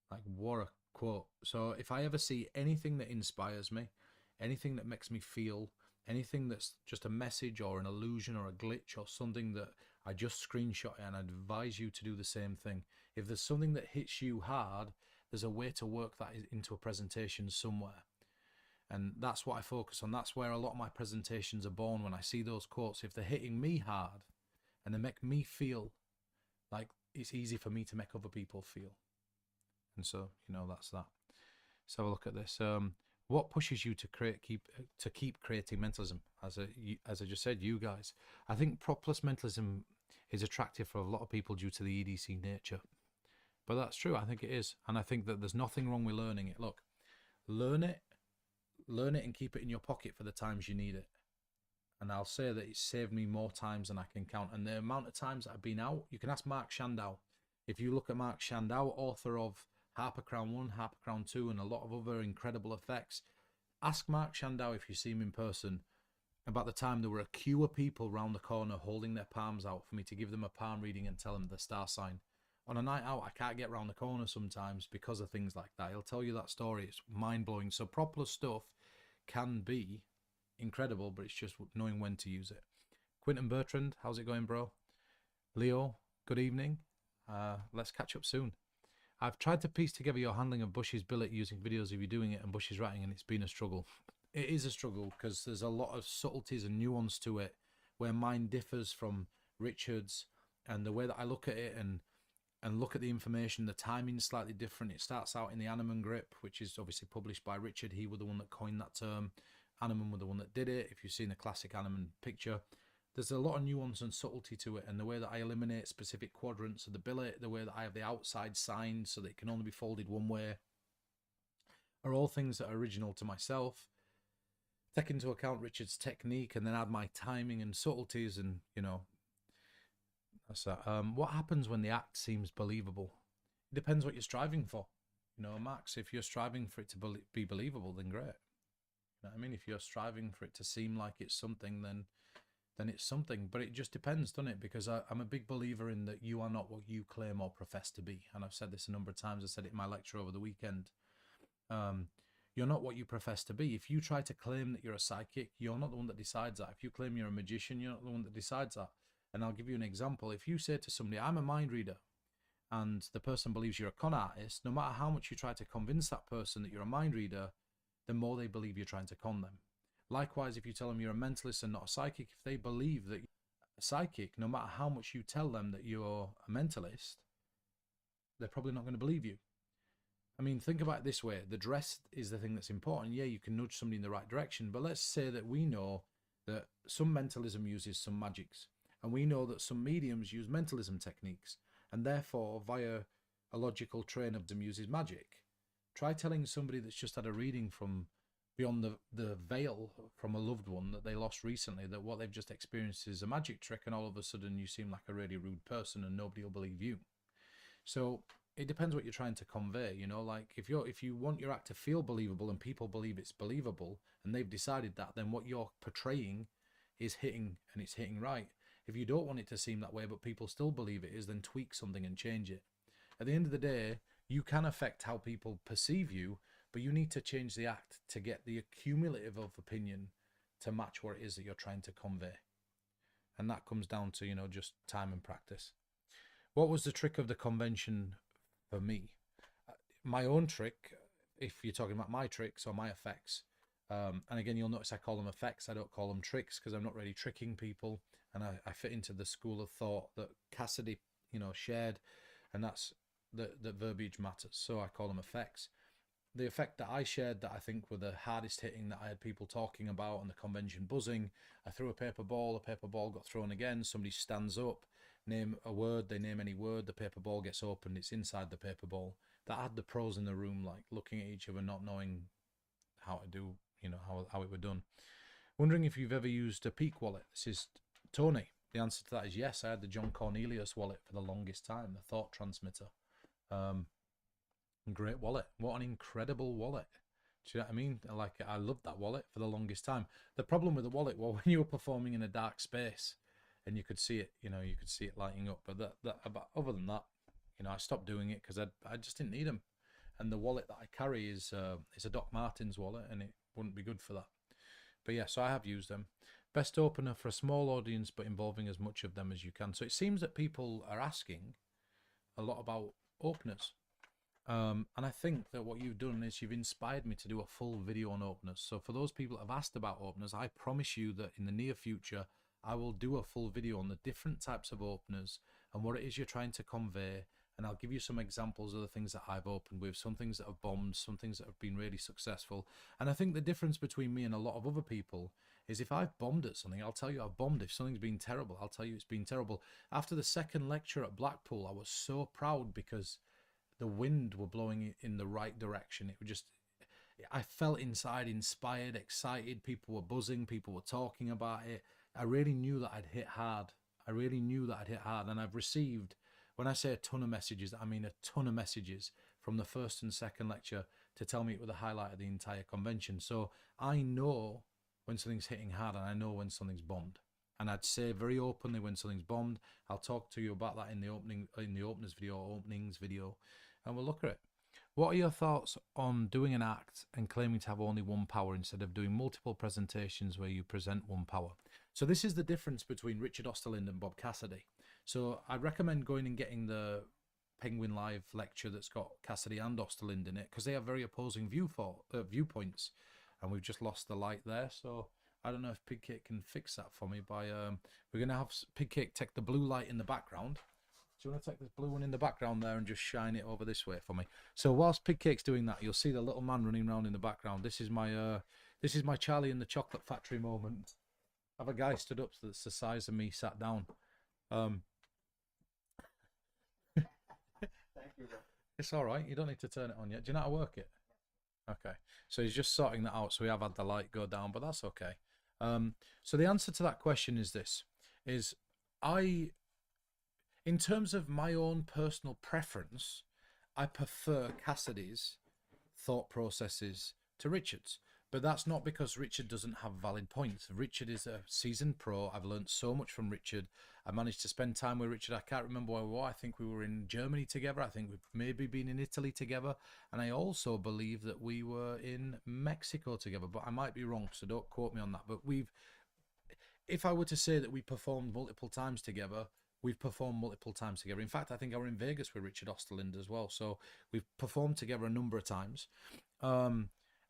like what a quote. So if I ever see anything that inspires me, anything that makes me feel, anything that's just a message or an illusion or a glitch or something that I just screenshot it, and I advise you to do the same thing. If there's something that hits you hard, there's a way to work that into a presentation somewhere. And that's what I focus on. That's where a lot of my presentations are born, when I see those quotes. If they're hitting me hard and they make me feel like it's easy for me to make other people feel. And so, you know, that's that. So have a look at this. What pushes you to keep creating mentalism? As I just said, you guys. I think prop plus mentalism is attractive for a lot of people due to the EDC nature. But that's true. I think it is. And I think that there's nothing wrong with learning it. Look, learn it and keep it in your pocket for the times you need it. And I'll say that it's saved me more times than I can count. And the amount of times that I've been out, you can ask Mark Shandow. If you look at Mark Shandow, author of Harper Crown 1, Harper Crown 2, and a lot of other incredible effects, ask Mark Shandow, if you see him in person, about the time there were a queue of people round the corner holding their palms out for me to give them a palm reading and tell them the star sign. On a night out, I can't get round the corner sometimes because of things like that. He'll tell you that story. It's mind-blowing. So prop plus stuff can be incredible, but it's just knowing when to use it. Quinton Bertrand, how's it going, bro? Leo, good evening. Let's catch up soon. I've tried to piece together your handling of Bush's billet using videos of you doing it and Bush's writing, and it's been a struggle. It is a struggle because there's a lot of subtleties and nuance to it, where mine differs from Richard's, and the way that I look at it and look at the information, the timing's slightly different. It starts out in the Animan grip, which is obviously published by Richard. He was the one that coined that term. Animan were the one that did it. If you've seen the classic Animan picture, there's a lot of nuance and subtlety to it, and the way that I eliminate specific quadrants of the billet, the way that I have the outside sign so that it can only be folded one way, are all things that are original to myself. Take into account Richard's technique and then add my timing and subtleties, and, you know, that's that. What happens when the act seems believable? It depends what you're striving for. You know, Max, if you're striving for it to be believable, then great. You know what I mean? If you're striving for it to seem like it's something, then it's something. But it just depends, doesn't it? Because I'm a big believer in that you are not what you claim or profess to be. And I've said this a number of times. I said it in my lecture over the weekend. You're not what you profess to be. If you try to claim that you're a psychic, you're not the one that decides that. If you claim you're a magician, you're not the one that decides that. And I'll give you an example. If you say to somebody, I'm a mind reader, and the person believes you're a con artist, no matter how much you try to convince that person that you're a mind reader, the more they believe you're trying to con them. Likewise, if you tell them you're a mentalist and not a psychic, if they believe that you're a psychic, no matter how much you tell them that you're a mentalist, they're probably not going to believe you. I mean, think about it this way. The dress is the thing that's important. Yeah, you can nudge somebody in the right direction, but let's say that we know that some mentalism uses some magics, and we know that some mediums use mentalism techniques, and therefore, via a logical train of them uses magic. Try telling somebody that's just had a reading from beyond the veil from a loved one that they lost recently that what they've just experienced is a magic trick, and all of a sudden you seem like a really rude person and nobody will believe you. So it depends what you're trying to convey, you know, like if you want your act to feel believable and people believe it's believable and they've decided that, then what you're portraying is hitting, and it's hitting right. If you don't want it to seem that way but people still believe it is, then tweak something and change it. At the end of the day, you can affect how people perceive you, but you need to change the act to get the accumulative of opinion to match what it is that you're trying to convey. And that comes down to, you know, just time and practice. What was the trick of the convention for me? My own trick, if you're talking about my tricks or my effects, and again, you'll notice I call them effects, I don't call them tricks, because I'm not really tricking people, and I fit into the school of thought that Cassidy, you know, shared, and that's that verbiage matters, so I call them effects. the effect that I shared that I think were the hardest hitting that I had people talking about and the convention buzzing. I threw a paper ball got thrown again, somebody stands up, name a word, they name any word, the paper ball gets opened, it's inside the paper ball. That had the pros in the room, like looking at each other, not knowing how to do, how it were done. Wondering if you've ever used a Peak wallet. This is Tony. The answer to that is yes. I had the John Cornelius wallet for the longest time, the thought transmitter. Great wallet. What an incredible wallet. Do you know what I mean? Like, I loved that wallet for the longest time. The problem with the wallet, well, when you were performing in a dark space and you could see it, you could see it lighting up. But other than that, I stopped doing it because I just didn't need them. And the wallet that I carry is a Doc Martens wallet, and it wouldn't be good for that. But yeah, so I have used them. Best opener for a small audience, but involving as much of them as you can. So it seems that people are asking a lot about openers. And I think that what you've done is you've inspired me to do a full video on openers. So for those people that have asked about openers, I promise you that in the near future, I will do a full video on the different types of openers and what it is you're trying to convey. And I'll give you some examples of the things that I've opened with, some things that have bombed, some things that have been really successful. And I think the difference between me and a lot of other people is if I've bombed at something, I'll tell you I've bombed. If something's been terrible, I'll tell you it's been terrible. After the second lecture at Blackpool, I was so proud because the wind were blowing in the right direction. It was just, I felt inside inspired, excited. People were buzzing, people were talking about it. I really knew that I'd hit hard. And I've received, when I say a ton of messages, I mean a ton of messages from the first and second lecture to tell me it was the highlight of the entire convention. So I know when something's hitting hard, and I know when something's bombed. And I'd say very openly when something's bombed. I'll talk to you about that in the openings video, and we'll look at it. What are your thoughts on doing an act and claiming to have only one power instead of doing multiple presentations where you present one power? So this is the difference between Richard Osterlind and Bob Cassidy. So I'd recommend going and getting the Penguin Live lecture that's got Cassidy and Osterlind in it, because they have very opposing viewpoints. And we've just lost the light there. So I don't know if Pigcake can fix that for me by, we're going to have Pigcake take the blue light in the background. Do you want to take this blue one in the background there and just shine it over this way for me? So whilst Pigcake's doing that, you'll see the little man running around in the background. This is my Charlie and the Chocolate Factory moment. I have a guy stood up that's the size of me sat down. Thank you, bro. It's all right. You don't need to turn it on yet. Do you know how to work it? Okay. So he's just sorting that out. So we have had the light go down, but that's okay. So the answer to that question is this: in terms of my own personal preference, I prefer Cassidy's thought processes to Richard's. But that's not because Richard doesn't have valid points. Richard is a seasoned pro. I've learned so much from Richard. I managed to spend time with Richard. I can't remember where we were. I think we were in Germany together. I think we've maybe been in Italy together. And I also believe that we were in Mexico together. But I might be wrong, so don't quote me on that. But if I were to say that we performed multiple times together, we've performed multiple times together. In fact, I think I were in Vegas with Richard Osterlind as well. So we've performed together a number of times.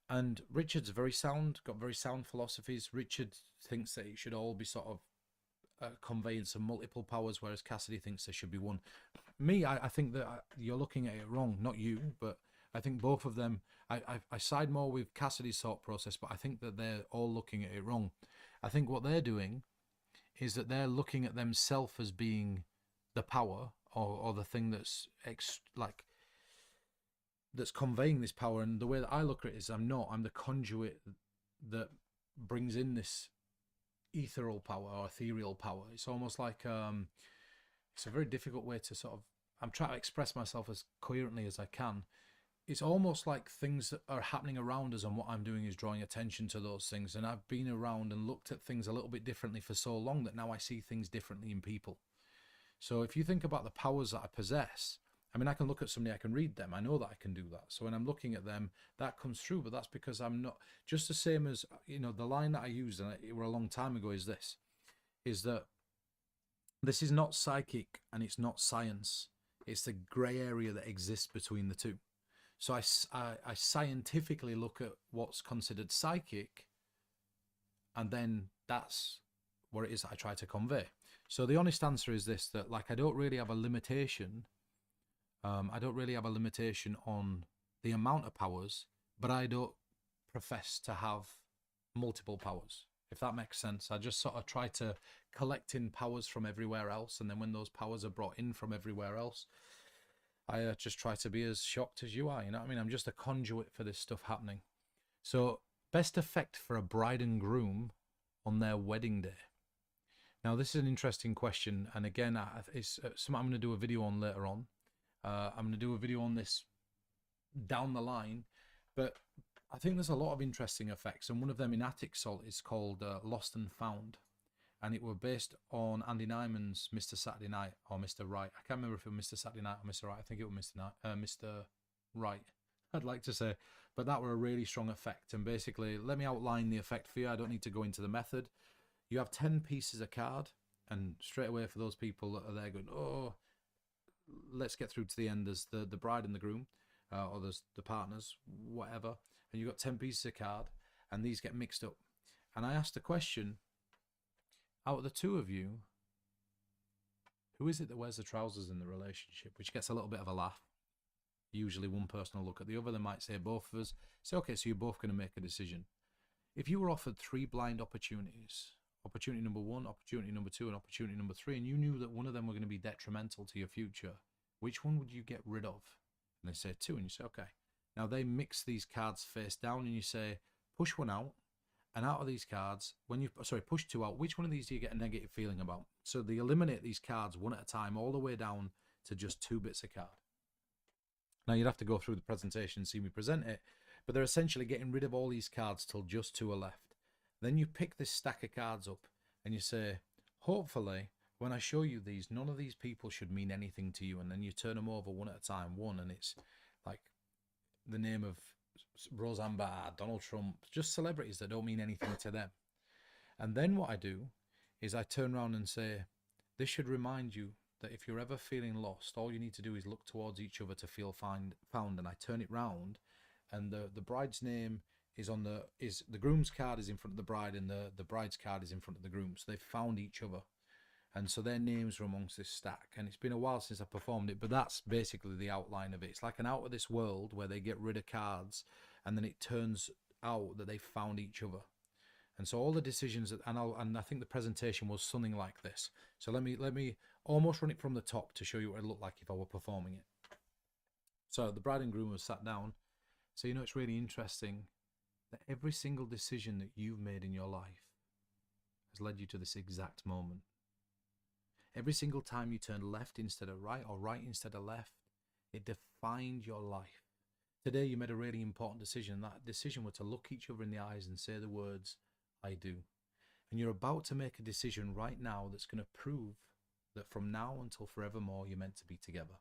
And Richard's very sound, got very sound philosophies. Richard thinks that it should all be sort of conveying some multiple powers, whereas Cassidy thinks there should be one. Me, I think that you're looking at it wrong. Not you, but I think both of them. I side more with Cassidy's thought process, but I think that they're all looking at it wrong. I think what they're doing is that they're looking at themselves as being the power or the thing that's that's conveying this power. And the way that I look at it is I'm the conduit that brings in this ethereal power or ethereal power. It's almost like it's a very difficult way to sort of, I'm trying to express myself as coherently as I can. It's almost like things that are happening around us, and what I'm doing is drawing attention to those things. And I've been around and looked at things a little bit differently for so long that now I see things differently in people. So if you think about the powers that I possess, I mean, I can look at somebody, I can read them. I know that I can do that. So when I'm looking at them, that comes through. But that's because I'm not, just the same as, the line that I used, and it were a long time ago, is that this is not psychic and it's not science. It's the grey area that exists between the two. So I scientifically look at what's considered psychic, and then that's what it is that I try to convey. So the honest answer is this, that I don't really have a limitation. I don't really have a limitation on the amount of powers. but I don't profess to have multiple powers, if that makes sense. I just sort of try to collect in powers from everywhere else, and then when those powers are brought in from everywhere else, I just try to be as shocked as you are, you know what I mean? I'm just a conduit for this stuff happening. So, best effect for a bride and groom on their wedding day. Now, this is an interesting question, and again, it's something I'm going to do a video on later on. I'm going to do a video on this down the line, but I think there's a lot of interesting effects, and one of them in Attic Salt is called Lost and Found, and it were based on Andy Nyman's Mr. Saturday Night or Mr. Right. I can't remember if it was Mr. Saturday Night or Mr. Right. I think it was Mr. Right, I'd like to say, but that were a really strong effect. And basically, let me outline the effect for you. I don't need to go into the method. You have 10 pieces of card, and straight away for those people that are there going, oh, let's get through to the end. There's the bride and the groom, or there's the partners, whatever, and you've got 10 pieces of card, and these get mixed up. And I asked the question, out of the two of you, who is it that wears the trousers in the relationship? Which gets a little bit of a laugh. Usually one person will look at the other, they might say both of us. Say, okay, so you're both going to make a decision. If you were offered 3 blind opportunities, opportunity number 1, opportunity number 2, and opportunity number 3, and you knew that one of them were going to be detrimental to your future, which one would you get rid of? And they say 2, and you say, okay. Now they mix these cards face down, and you say, push one out, and out of these cards, push 2 out, which one of these do you get a negative feeling about? So they eliminate these cards one at a time, all the way down to just 2 bits of card. Now you'd have to go through the presentation and see me present it, but they're essentially getting rid of all these cards till just 2 are left. Then you pick this stack of cards up and you say, hopefully, when I show you these, none of these people should mean anything to you. And then you turn them over one at a time, one, and it's like the name of Roseanne Barr, Donald Trump, just celebrities that don't mean anything to them. And then what I do is I turn around and say, this should remind you that if you're ever feeling lost, all you need to do is look towards each other to feel found. And I turn it round, and the bride's name is on the groom's card is in front of the bride, and the bride's card is in front of the groom. So they've found each other, and so their names are amongst this stack. And it's been a while since I performed it, but that's basically the outline of it. It's like an out of this world where they get rid of cards, and then it turns out that they found each other. And so all the decisions, and I think the presentation was something like this. So let me almost run it from the top to show you what it looked like if I were performing it. So the bride and groom was sat down. So you know it's really interesting that every single decision that you've made in your life has led you to this exact moment. Every single time you turned left instead of right, or right instead of left, it defined your life. Today you made a really important decision. That decision was to look each other in the eyes and say the words, I do. And you're about to make a decision right now that's going to prove that from now until forevermore, you're meant to be together.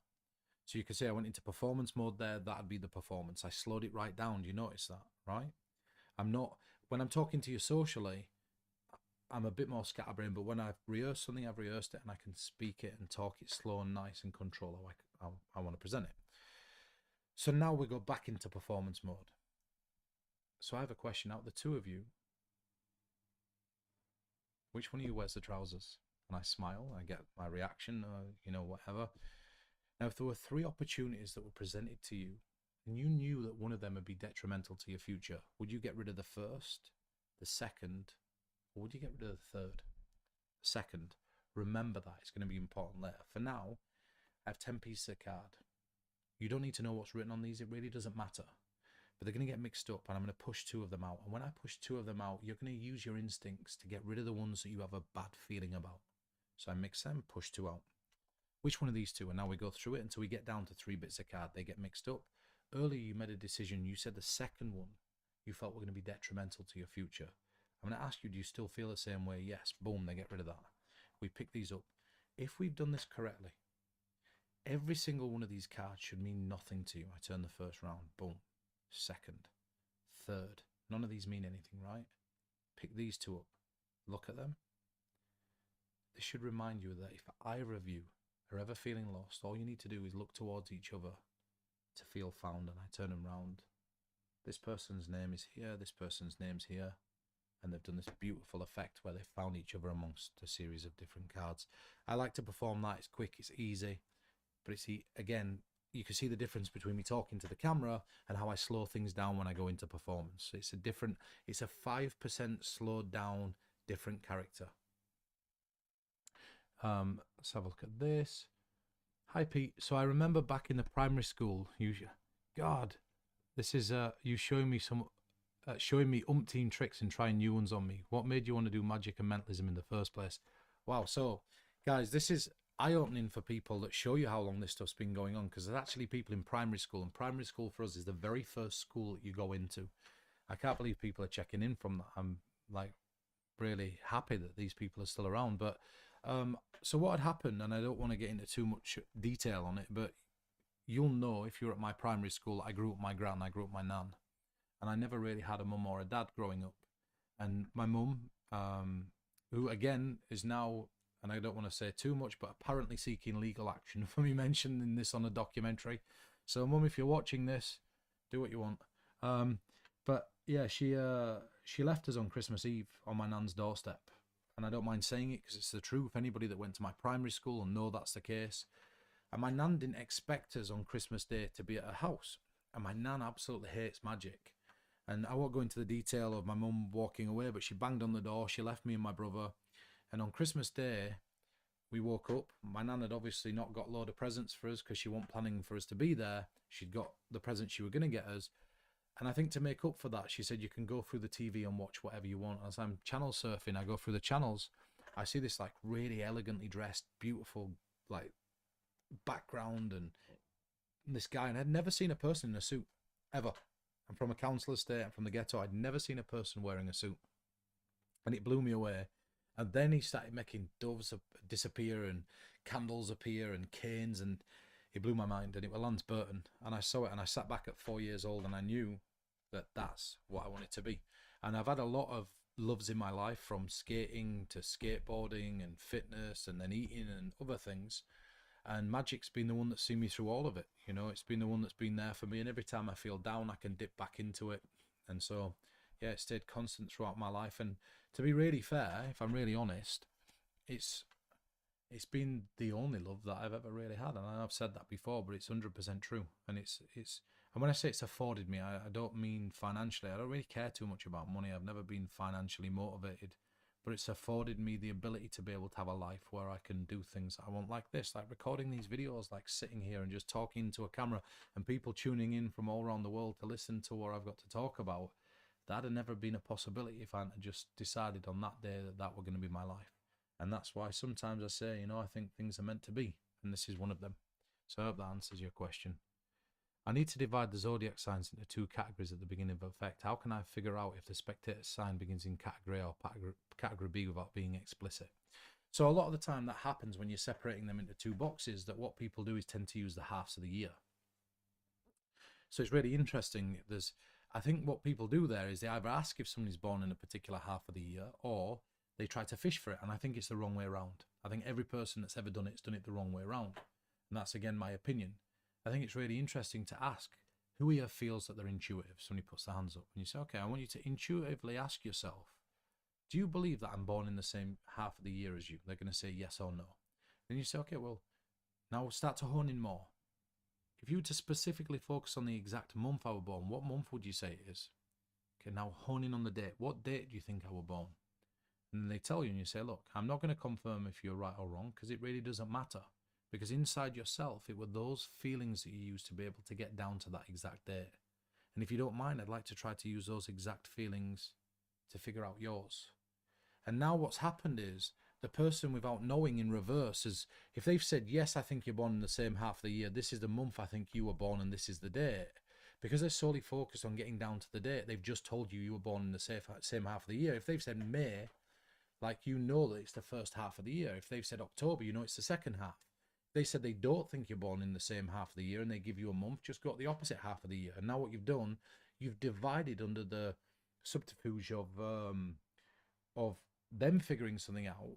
So you could say I went into performance mode there, that'd be the performance. I slowed it right down. Do you notice that, right? When I'm talking to you socially, I'm a bit more scatterbrained, but when I've rehearsed something, I've rehearsed it, and I can speak it and talk it slow and nice and control how I want to present it. So now we go back into performance mode. So I have a question. Out of the two of you, which one of you wears the trousers? And I smile, I get my reaction, whatever. Now, if there were 3 opportunities that were presented to you, and you knew that one of them would be detrimental to your future, would you get rid of the first, the second, or would you get rid of the third? Second, remember that. It's going to be important later. For now, I have 10 pieces of card. You don't need to know what's written on these. It really doesn't matter. But they're going to get mixed up, and I'm going to push 2 of them out. And when I push 2 of them out, you're going to use your instincts to get rid of the ones that you have a bad feeling about. So I mix them, push 2 out. Which one of these 2? And now we go through it until we get down to 3 bits of card. They get mixed up. Earlier you made a decision. You said the second one you felt were going to be detrimental to your future. I'm going to ask you, do you still feel the same way? Yes. Boom, they get rid of that. We pick these up. If we've done this correctly, every single one of these cards should mean nothing to you. I turn the first round. Boom. Second. Third. None of these mean anything, right? Pick these 2 up. Look at them. This should remind you that if either of you are ever feeling lost, all you need to do is look towards each other to feel found. And I turn them round. This person's name is here. This person's name's here. And they've done this beautiful effect where they found each other amongst a series of different cards. I like to perform that. It's quick, it's easy. But it's, again, you can see the difference between me talking to the camera and how I slow things down when I go into performance. It's a 5% slowed down, different character. Let's have a look at this. Hi Pete. So I remember back in the primary school, God, this is you showing me umpteen tricks and trying new ones on me. What made you want to do magic and mentalism in the first place? Wow. So guys, this is eye-opening for people that show you how long this stuff's been going on, because there's actually people in primary school, and primary school for us is the very first school that you go into. I can't believe people are checking in from that. I'm like really happy that these people are still around. But so what had happened, and I don't want to get into too much detail on it, but you'll know if you're at my primary school, I grew up with my gran, I grew up with my nan, and I never really had a mum or a dad growing up. And my mum, who again is now, and I don't want to say too much, but apparently seeking legal action for me mentioning this on a documentary. So mum, if you're watching this, do what you want. But yeah, she left us on Christmas Eve on my nan's doorstep. And I don't mind saying it because it's the truth. Anybody that went to my primary school will know that's the case. And my nan didn't expect us on Christmas Day to be at her house. And my nan absolutely hates magic. And I won't go into the detail of my mum walking away, but she banged on the door. She left me and my brother. And on Christmas Day, we woke up. My nan had obviously not got a load of presents for us because she wasn't planning for us to be there. She'd got the presents she was going to get us. And I think to make up for that, she said, you can go through the TV and watch whatever you want. As I'm channel surfing, I go through the channels. I see this like really elegantly dressed, beautiful, like background and this guy. And I'd never seen a person in a suit, ever. I'm from a council estate, I'm from the ghetto. I'd never seen a person wearing a suit. And it blew me away. And then he started making doves disappear and candles appear and canes, and it blew my mind. And it was Lance Burton. And I saw it and I sat back at 4 years old and I knew that that's what I wanted to be. And I've had a lot of loves in my life, from skating to skateboarding and fitness and then eating and other things. And magic's been the one that's seen me through all of it. You know, it's been the one that's been there for me. And every time I feel down, I can dip back into it. And so, yeah, it stayed constant throughout my life. And to be really fair, if I'm really honest, it's been the only love that I've ever really had. And I've said that before, but it's 100% true. And and when I say it's afforded me, I don't mean financially. I don't really care too much about money. I've never been financially motivated, but it's afforded me the ability to be able to have a life where I can do things that I want, like this, like recording these videos, like sitting here and just talking to a camera and people tuning in from all around the world to listen to what I've got to talk about. That had never been a possibility if I hadn't just decided on that day that that were going to be my life. And that's why sometimes I say, you know, I think things are meant to be, and this is one of them. So I hope that answers your question. I need to divide the zodiac signs into two categories at the beginning of effect. How can I figure out if the spectator sign begins in category A or category B without being explicit? So a lot of the time that happens when you're separating them into two boxes, that what people do is tend to use the halves of the year. So it's really interesting. I think what people do there is they either ask if somebody's born in a particular half of the year, or they try to fish for it. And I think it's the wrong way around. I think every person that's ever done it's done it the wrong way around. And that's, again, my opinion. I think it's really interesting to ask who here feels that they're intuitive. Somebody puts their hands up and you say, okay, I want you to intuitively ask yourself, do you believe that I'm born in the same half of the year as you? They're going to say yes or no. Then you say, okay, well, now we'll start to hone in more. If you were to specifically focus on the exact month I was born, what month would you say it is? Okay, now hone in on the date. What date do you think I was born? And then they tell you and you say, look, I'm not going to confirm if you're right or wrong, because it really doesn't matter. Because inside yourself, it were those feelings that you used to be able to get down to that exact date. And if you don't mind, I'd like to try to use those exact feelings to figure out yours. And now what's happened is the person, without knowing, in reverse, is if they've said, yes, I think you're born in the same half of the year, this is the month I think you were born and this is the date. Because they're solely focused on getting down to the date, they've just told you were born in the same half of the year. If they've said May, like, you know that it's the first half of the year. If they've said October, you know it's the second half. They said they don't think you're born in the same half of the year and they give you a month, just got the opposite half of the year. And now what you've done, you've divided under the subterfuge of them figuring something out,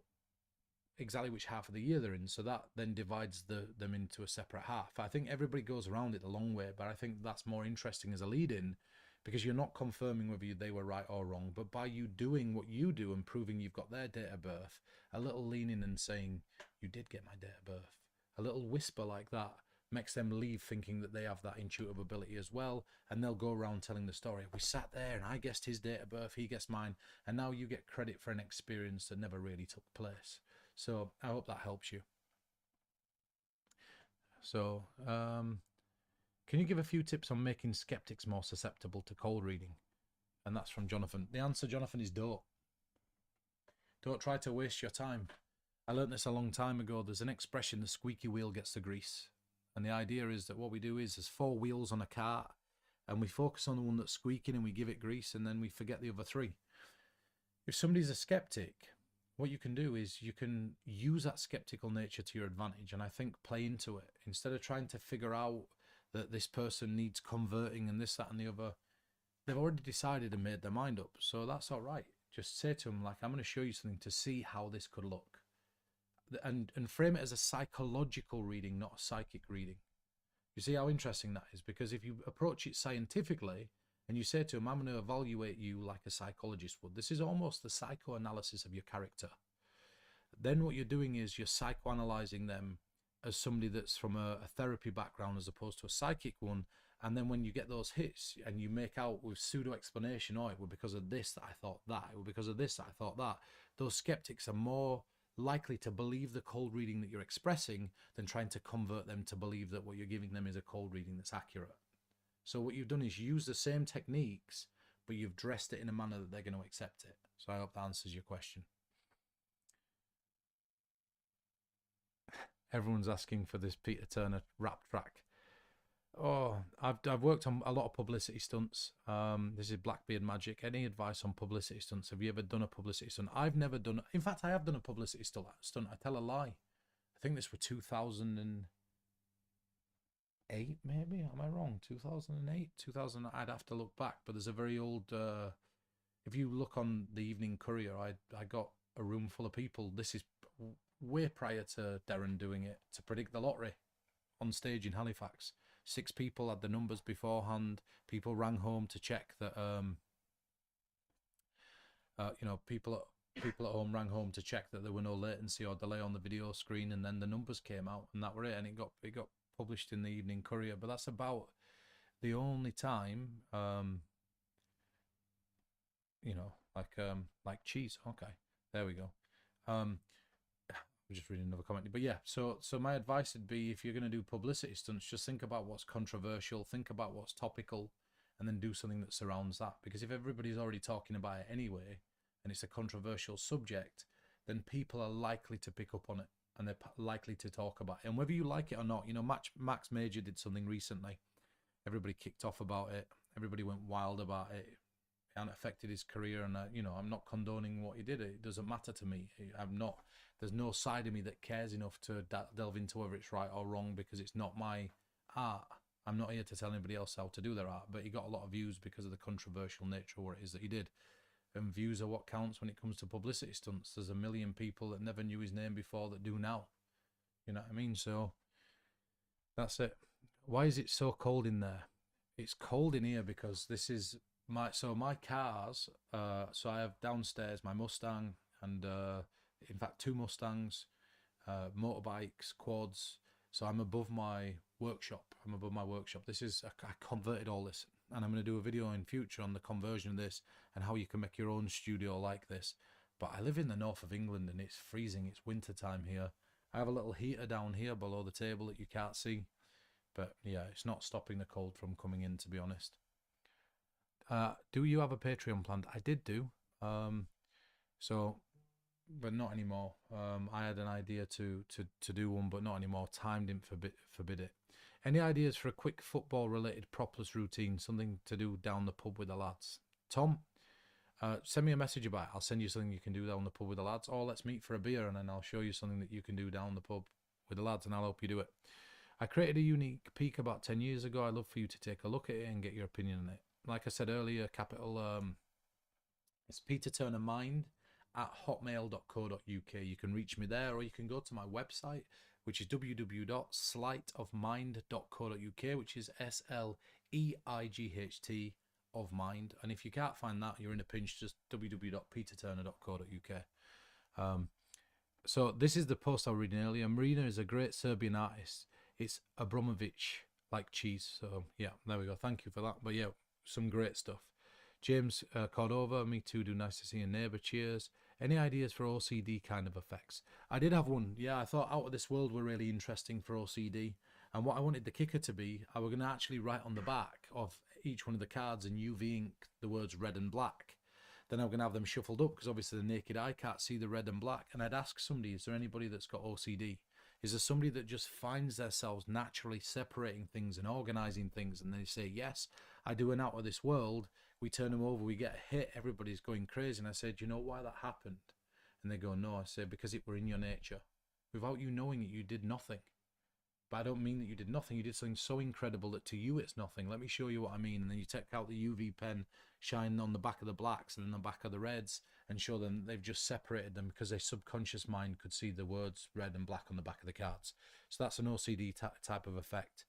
exactly which half of the year they're in. So that then divides them into a separate half. I think everybody goes around it the long way, but I think that's more interesting as a lead-in, because you're not confirming whether they were right or wrong, but by you doing what you do and proving you've got their date of birth, a little leaning and saying, you did get my date of birth, a little whisper like that makes them leave thinking that they have that intuitive ability as well, and they'll go around telling the story. We sat there and I guessed his date of birth, he guessed mine, and now you get credit for an experience that never really took place. So I hope that helps you. So can you give a few tips on making skeptics more susceptible to cold reading? And that's from Jonathan. The answer, Jonathan, is don't. Don't try to waste your time. I learned this a long time ago. There's an expression, the squeaky wheel gets the grease. And the idea is that what we do is there's 4 wheels on a cart, and we focus on the one that's squeaking and we give it grease, and then we forget the other 3. If somebody's a skeptic, what you can do is you can use that skeptical nature to your advantage, and I think play into it. Instead of trying to figure out that this person needs converting and this, that, and the other, they've already decided and made their mind up. So that's all right. Just say to them, like, I'm going to show you something to see how this could look. And frame it as a psychological reading, not a psychic reading. You see how interesting that is? Because if you approach it scientifically and you say to them, I'm going to evaluate you like a psychologist would, this is almost the psychoanalysis of your character. Then what you're doing is you're psychoanalyzing them as somebody that's from a therapy background as opposed to a psychic one. And then when you get those hits and you make out with pseudo explanation, oh, it was because of this that I thought that, it was because of this that I thought that, those skeptics are more likely to believe the cold reading that you're expressing than trying to convert them to believe that what you're giving them is a cold reading that's accurate. So what you've done is use the same techniques, but you've dressed it in a manner that they're going to accept it. So I hope that answers your question. Everyone's asking for this Peter Turner rap track. Oh, I've worked on a lot of publicity stunts. This is Blackbeard Magic. Any advice on publicity stunts? Have you ever done a publicity stunt? I've never done. In fact, I have done a publicity stunt. I tell a lie. I think this was 2008, maybe. Am I wrong? 2008, 2000. I'd have to look back. But there's a very old. If you look on the Evening Courier, I got a room full of people. This is way prior to Darren doing it, to predict the lottery on stage in Halifax. 6 people had the numbers beforehand. People rang home to check that, people at home rang home to check that there were no latency or delay on the video screen, and then the numbers came out, and that were it. And it got published in the Evening Courier. But that's about the only time, like cheese. Okay, there we go. I'm just reading another comment, but yeah, so my advice would be, if you're going to do publicity stunts, just think about what's controversial, think about what's topical, and then do something that surrounds that. Because if everybody's already talking about it anyway, and it's a controversial subject, then people are likely to pick up on it, and they're likely to talk about it. And whether you like it or not, Max Major did something recently. Everybody kicked off about it. Everybody went wild about it. It hadn't affected his career, and I'm not condoning what he did. It doesn't matter to me. There's no side of me that cares enough to delve into whether it's right or wrong, because it's not my art. I'm not here to tell anybody else how to do their art, but he got a lot of views because of the controversial nature of what it is that he did. And views are what counts when it comes to publicity stunts. There's a million people that never knew his name before that do now. You know what I mean? So that's it. Why is it so cold in there? It's cold in here because this is my cars. So I have downstairs my Mustang and in fact 2 Mustangs, motorbikes, quads. So I'm above my workshop. This is, I converted all this, and I'm going to do a video in future on the conversion of this and how you can make your own studio like this. But I live in the north of England and it's freezing. It's winter time here. I have a little heater down here below the table that you can't see. But yeah, it's not stopping the cold from coming in, to be honest. Do you have a Patreon planned? I did do. But not anymore. I had an idea to do one, but not anymore. Time didn't forbid it. Any ideas for a quick football-related propless routine? Something to do down the pub with the lads? Tom, send me a message about it. I'll send you something you can do down the pub with the lads. Or let's meet for a beer, and then I'll show you something that you can do down the pub with the lads, and I'll help you do it. I created a unique peak about 10 years ago. I'd love for you to take a look at it and get your opinion on it. Like I said earlier, it's Peter Turner Mind at hotmail.co.uk. You can reach me there, or you can go to my website, which is www.sleichtofmind.co.uk, which is SLEIGHT of mind. And if you can't find that, you're in a pinch, just www.peterturner.co.uk. So this is the post I was reading earlier. Marina is a great Serbian artist. It's Abramovich like cheese. So yeah, there we go. Thank you for that. But yeah, some great stuff. James Cordova, me too. Do nice to see a neighbour. Cheers. Any ideas for OCD kind of effects? I did have one. Yeah, I thought Out of This World were really interesting for OCD. And what I wanted the kicker to be, I were going to actually write on the back of each one of the cards in UV ink the words red and black. Then I'm going to have them shuffled up because obviously the naked eye can't see the red and black. And I'd ask somebody, is there anybody that's got OCD? Is there somebody that just finds themselves naturally separating things and organising things? And they say, yes, I do an Out of This World. We turn them over, we get a hit, everybody's going crazy. And I said, do you know why that happened? And they go, no. I say, because it were in your nature. Without you knowing it, you did nothing. But I don't mean that you did nothing. You did something so incredible that to you it's nothing. Let me show you what I mean. And then you take out the UV pen, shine on the back of the blacks and then the back of the reds, and show them they've just separated them because their subconscious mind could see the words red and black on the back of the cards. So that's an OCD type of effect.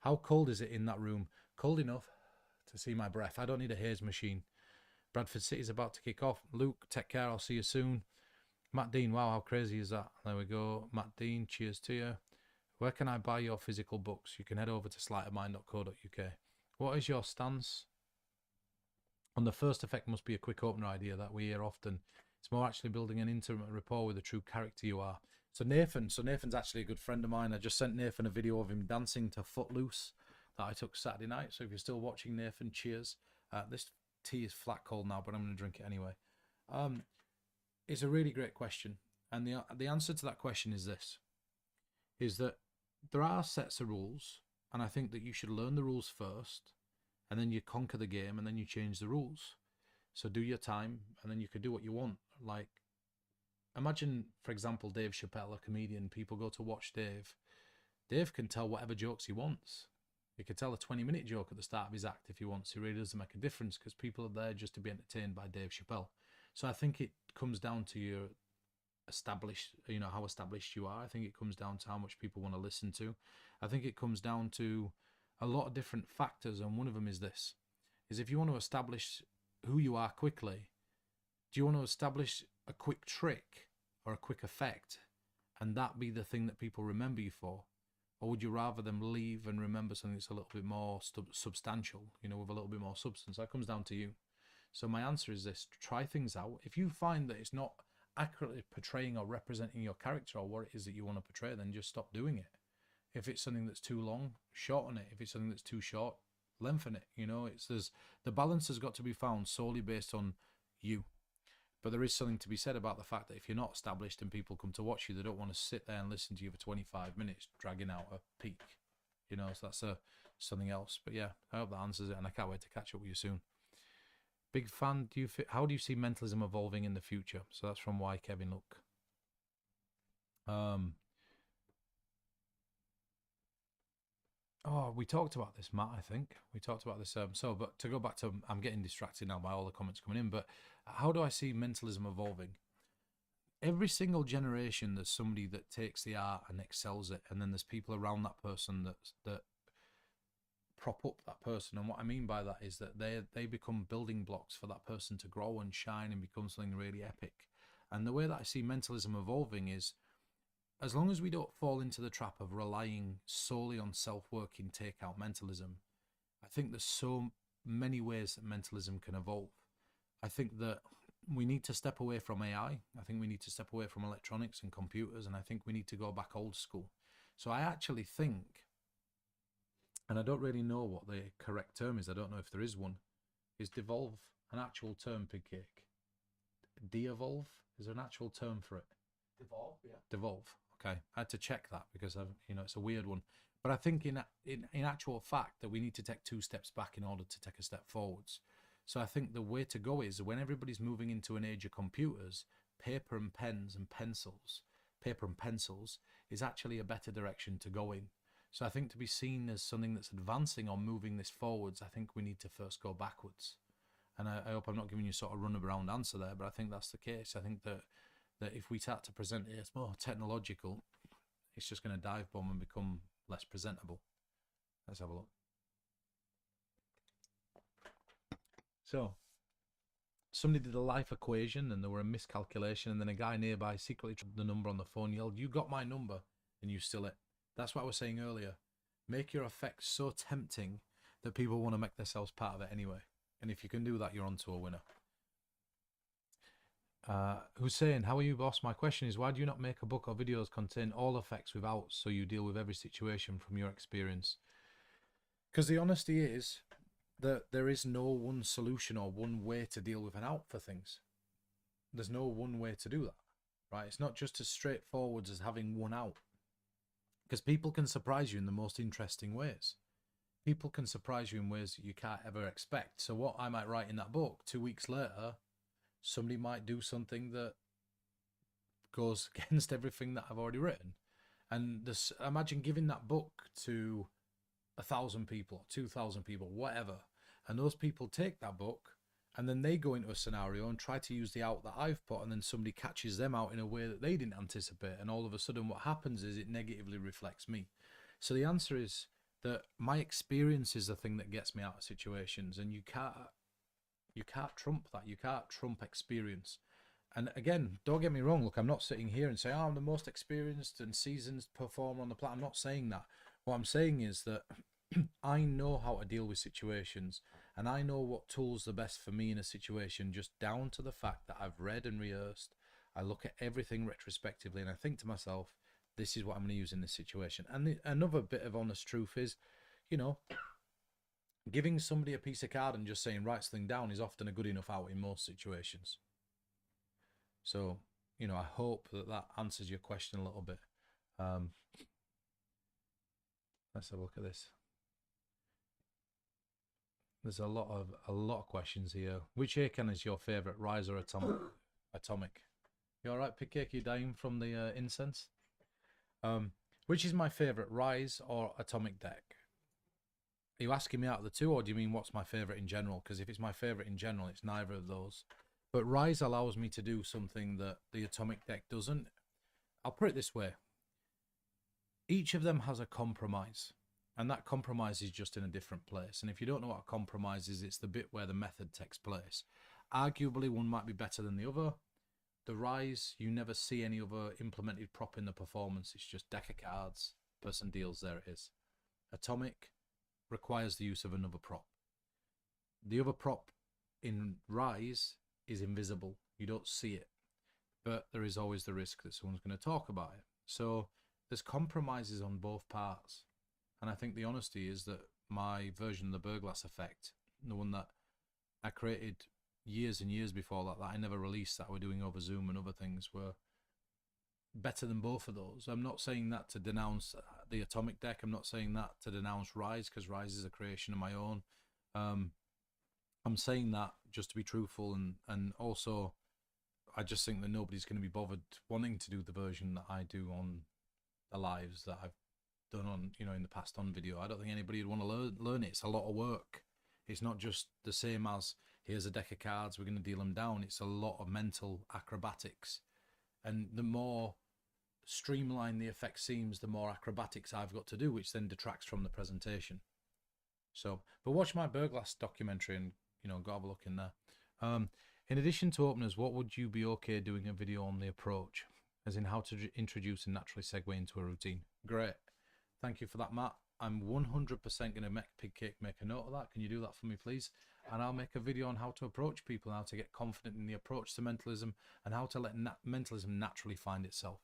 How cold is it in that room? Cold enough to see my breath. I don't need a haze machine. Bradford City's about to kick off. Luke, take care. I'll see you soon. Matt Dean, wow, how crazy is that? There we go. Matt Dean, cheers to you. Where can I buy your physical books? You can head over to sleightermind.co.uk. What is your stance on the first effect? Must be a quick opener idea that we hear often. It's more actually building an intimate rapport with the true character you are. So Nathan's actually a good friend of mine. I just sent Nathan a video of him dancing to Footloose that I took Saturday night. So if you're still watching, Nathan, cheers. This tea is flat cold now, but I'm going to drink it anyway. It's a really great question. And the answer to that question is this, is that there are sets of rules, and I think that you should learn the rules first, and then you conquer the game, and then you change the rules. So do your time, and then you could do what you want. Like, imagine, for example, Dave Chappelle, a comedian. People go to watch Dave. Dave can tell whatever jokes he wants. He could tell a 20-minute joke at the start of his act if he wants. It really doesn't make a difference because people are there just to be entertained by Dave Chappelle. So I think it comes down to your established, how established you are. I think it comes down to how much people want to listen to. I think it comes down to a lot of different factors, and one of them is this, is if you want to establish who you are quickly, do you want to establish a quick trick or a quick effect and that be the thing that people remember you for? Or would you rather them leave and remember something that's a little bit more substantial, with a little bit more substance? That comes down to you. So my answer is this: try things out. If you find that it's not accurately portraying or representing your character or what it is that you want to portray, then just stop doing it. If it's something that's too long, shorten it. If it's something that's too short, lengthen it. The balance has got to be found solely based on you. But there is something to be said about the fact that if you're not established and people come to watch you, they don't want to sit there and listen to you for 25 minutes dragging out a peak. So that's something else. But yeah, I hope that answers it, and I can't wait to catch up with you soon. Big fan. How do you see mentalism evolving in the future? So that's from Why Kevin Look. We talked about this, Matt. I think we talked about this. But to go back to, I'm getting distracted now by all the comments coming in. But how do I see mentalism evolving? Every single generation, there's somebody that takes the art and excels it, and then there's people around that person that prop up that person. And what I mean by that is that they become building blocks for that person to grow and shine and become something really epic. And the way that I see mentalism evolving is, as long as we don't fall into the trap of relying solely on self-working takeout mentalism, I think there's so many ways that mentalism can evolve. I think that we need to step away from AI. I think we need to step away from electronics and computers, and I think we need to go back old school. So I actually think, and I don't really know what the correct term is, I don't know if there is one, is devolve an actual term, Pig Cake? De-evolve? Is there an actual term for it? Devolve, yeah. Devolve. Okay, I had to check that because it's a weird one. But I think in actual fact that we need to take 2 steps back in order to take a step forwards. So I think the way to go is, when everybody's moving into an age of computers, paper and pencils is actually a better direction to go in. So I think to be seen as something that's advancing or moving this forwards, I think we need to first go backwards. And I hope I'm not giving you sort of run-around answer there, but I think that's the case. I think that if we start to present it as more technological, it's just going to dive bomb and become less presentable. Let's have a look. So, somebody did a life equation and there were a miscalculation, and then a guy nearby secretly tried the number on the phone, yelled, "You got my number," and you still it. That's what I was saying earlier. Make your effect so tempting that people want to make themselves part of it anyway. And if you can do that, you're onto a winner. Hussein, how are you, boss? My question is, why do you not make a book or videos contain all effects without, so you deal with every situation from your experience? Because the honesty is that there is no one solution or one way to deal with an out for things. There's no one way to do that, right? It's not just as straightforward as having one out. Because people can surprise you in the most interesting ways. People can surprise you in ways that you can't ever expect. So what I might write in that book, 2 weeks later, somebody might do something that goes against everything that I've already written. And this, imagine giving that book to 1,000 people, 2,000 people, whatever. And those people take that book and then they go into a scenario and try to use the out that I've put, and then somebody catches them out in a way that they didn't anticipate. And all of a sudden what happens is it negatively reflects me. So the answer is that my experience is the thing that gets me out of situations, and you can't trump that. You can't trump experience. And again, don't get me wrong. Look, I'm not sitting here and saying, oh, I'm the most experienced and seasoned performer on the planet. I'm not saying that. What I'm saying is that I know how to deal with situations, and I know what tools are best for me in a situation, just down to the fact that I've read and rehearsed. I look at everything retrospectively and I think to myself, this is what I'm going to use in this situation. And another bit of honest truth is, you know, giving somebody a piece of card and just saying write something down is often a good enough out in most situations. So, you know, I hope that that answers your question a little bit. Let's have a look at this. There's a lot of questions here. Which Akan is your favorite, Rise or Atomic? You all right, Pick? You dying from the incense? Which is my favorite, Rise or Atomic deck? Are you asking me out of the two, or do you mean what's my favorite in general? Because if it's my favorite in general, it's neither of those. But Rise allows me to do something that the Atomic deck doesn't. I'll put it this way. Each of them has a compromise, and that compromise is just in a different place. And if you don't know what a compromise is, it's the bit where the method takes place. Arguably, one might be better than the other. The Rise, you never see any other implemented prop in the performance. It's just deck of cards, person deals, there it is. Atomic requires the use of another prop. The other prop in Rise is invisible. You don't see it. But there is always the risk that someone's going to talk about it. So there's compromises on both parts. And I think the honesty is that my version of the Burglass effect, the one that I created years and years before that I never released, that we're doing over Zoom and other things, were better than both of those. I'm not saying that to denounce the Atomic deck. I'm not saying that to denounce Rise, because Rise is a creation of my own. I'm saying that just to be truthful, and also I just think that nobody's going to be bothered wanting to do the version that I do on the lives that I've done on, you know, in the past on video. I don't think anybody would want to learn it. It's a lot of work. It's not just the same as here's a deck of cards, we're going to deal them down. It's a lot of mental acrobatics, and the more streamlined the effect seems, the more acrobatics I've got to do, which then detracts from the presentation. So, but watch my Burglass documentary and, you know, go have a look in there. In addition to openers, what would you be okay doing a video on the approach, as in how to introduce and naturally segue into a routine? Great. Thank you for that, Matt. I'm 100% going to make Pigcake make a note of that. Can you do that for me, please? And I'll make a video on how to approach people, how to get confident in the approach to mentalism, and how to let mentalism naturally find itself.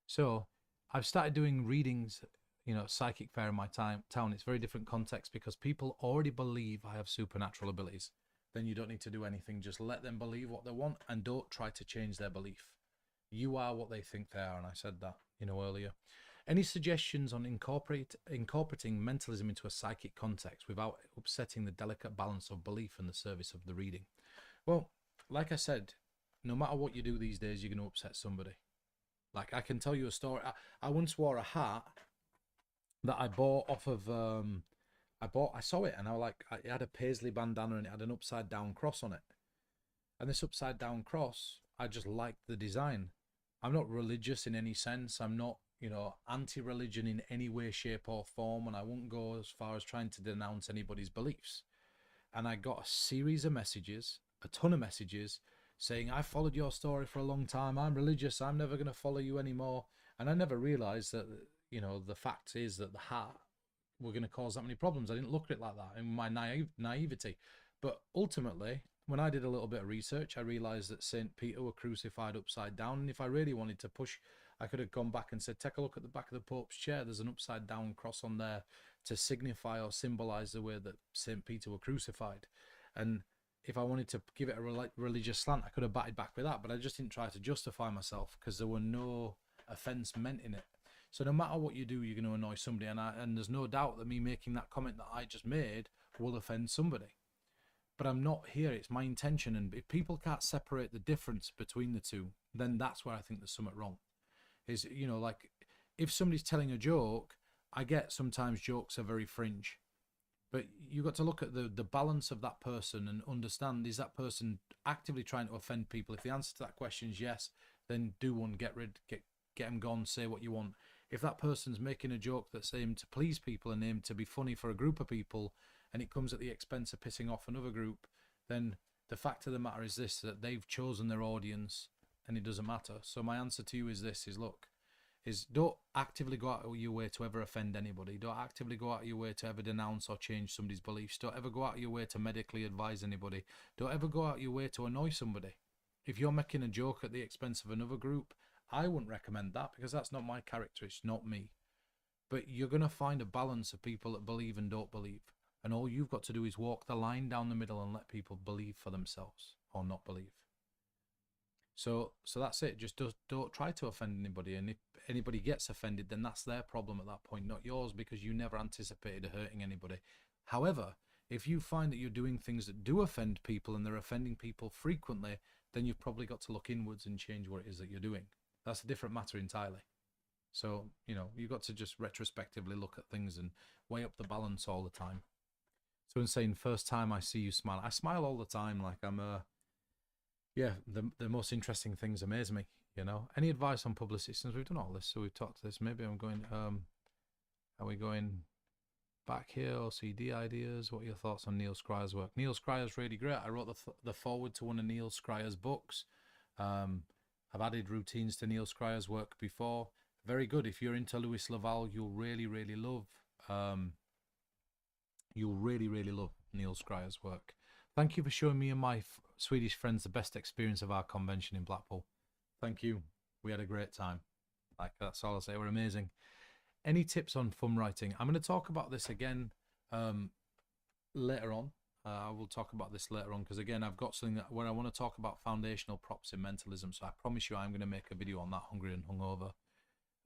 So I've started doing readings, you know, psychic fair in my town. It's very different context, because people already believe I have supernatural abilities. Then you don't need to do anything. Just let them believe what they want, and don't try to change their belief. You are what they think they are, and I said that, you know, earlier. Any suggestions on incorporating mentalism into a psychic context without upsetting the delicate balance of belief and the service of the reading? Well, like I said, no matter what you do these days, you're going to upset somebody. Like, I can tell you a story. I once wore a hat that I bought off of, I saw it, and I was like, it had a paisley bandana and it had an upside down cross on it. And this upside down cross, I just liked the design. I'm not religious in any sense. I'm not, you know, anti-religion in any way, shape or form, and I won't go as far as trying to denounce anybody's beliefs. And I got a series of messages, a ton of messages, saying, I followed your story for a long time, I'm religious, I'm never going to follow you anymore. And I never realized that, you know, the fact is that the heart were going to cause that many problems. I didn't look at it like that in my naivety. But ultimately, when I did a little bit of research, I realized that St. Peter were crucified upside down. And if I really wanted to push, I could have gone back and said, take a look at the back of the Pope's chair. There's an upside down cross on there to signify or symbolize the way that St. Peter were crucified. And if I wanted to give it a religious slant, I could have batted back with that. But I just didn't try to justify myself because there were no offense meant in it. So no matter what you do, you're going to annoy somebody, and there's no doubt that me making that comment that I just made will offend somebody. But I'm not here. It's my intention, and if people can't separate the difference between the two, then that's where I think there's something wrong. Is, you know, like if somebody's telling a joke, I get sometimes jokes are very fringe, but you got to look at the balance of that person and understand, is that person actively trying to offend people? If the answer to that question is yes, then do one, get them gone, say what you want. If that person's making a joke that's aimed to please people and aimed to be funny for a group of people, and it comes at the expense of pissing off another group, then the fact of the matter is this, that they've chosen their audience and it doesn't matter. So my answer to you is this, is look, is don't actively go out of your way to ever offend anybody. Don't actively go out of your way to ever denounce or change somebody's beliefs. Don't ever go out of your way to medically advise anybody. Don't ever go out of your way to annoy somebody. If you're making a joke at the expense of another group, I wouldn't recommend that, because that's not my character. It's not me. But you're going to find a balance of people that believe and don't believe. And all you've got to do is walk the line down the middle and let people believe for themselves or not believe. So that's it. Just don't try to offend anybody. And if anybody gets offended, then that's their problem at that point, not yours, because you never anticipated hurting anybody. However, if you find that you're doing things that do offend people and they're offending people frequently, then you've probably got to look inwards and change what it is that you're doing. That's a different matter entirely. So, you know, you've got to just retrospectively look at things and weigh up the balance all the time. So in saying, first time I see you smile, I smile all the time. Like I'm the most interesting things amaze me, you know. Any advice on publicity? Since we've done all this, so we've talked to this, maybe I'm going, are we going back here, or CD ideas? What are your thoughts on Neil Scryer's work? Neil Scryer's really great. I wrote the foreword to one of Neil Scryer's books. I've added routines to Neil Scryer's work before. Very good. If you're into Louis Laval, you'll really love Neil Scryer's work. Thank you for showing me and my Swedish friends the best experience of our convention in Blackpool. Thank you. We had a great time. Like, that's all I'll say. We're amazing. Any tips on fun writing? I'm going to talk about this again later on. I will talk about this later on, because again, I've got something where I want to talk about foundational props in mentalism. So I promise you I'm going to make a video on that, Hungry and Hungover.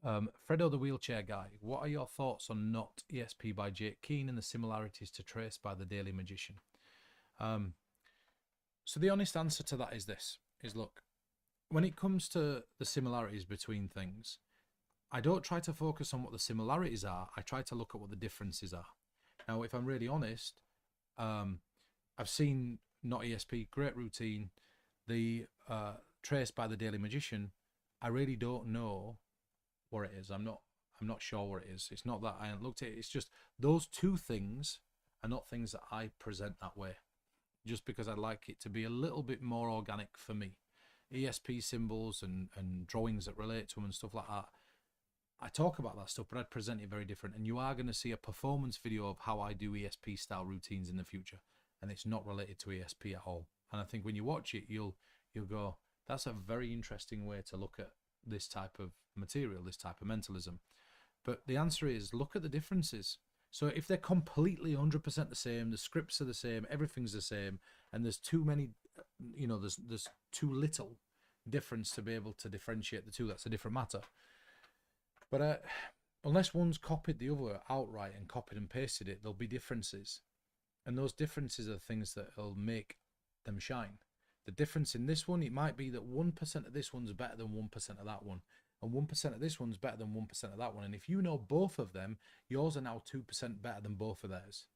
Fredo the Wheelchair Guy, what are your thoughts on Not ESP by Jake Keane and the similarities to Trace by the Daily Magician? So the honest answer to that is this, is look, when it comes to the similarities between things, I don't try to focus on what the similarities are. I try to look at what the differences are. Now, if I'm really honest, I've seen Not ESP, great routine. The Trace by the Daily Magician, I really don't know what it is. I'm not sure what it is. It's not that I haven't looked at it. It's just those two things are not things that I present that way, just because I'd like it to be a little bit more organic for me. ESP symbols and drawings that relate to them and stuff like that, I talk about that stuff, but I'd present it very different. And you are going to see a performance video of how I do ESP style routines in the future, and it's not related to ESP at all. And I think when you watch it, you'll go, that's a very interesting way to look at this type of material, this type of mentalism. But the answer is, look at the differences. So if they're completely 100% the same, the scripts are the same, everything's the same, and there's too many, you know, there's too little difference to be able to differentiate the two, that's a different matter. But unless one's copied the other outright and copied and pasted it, there'll be differences. And those differences are things that will make them shine. The difference in this one, it might be that 1% of this one's better than 1% of that one. And 1% of this one's better than 1% of that one. And if you know both of them, yours are now 2% better than both of theirs.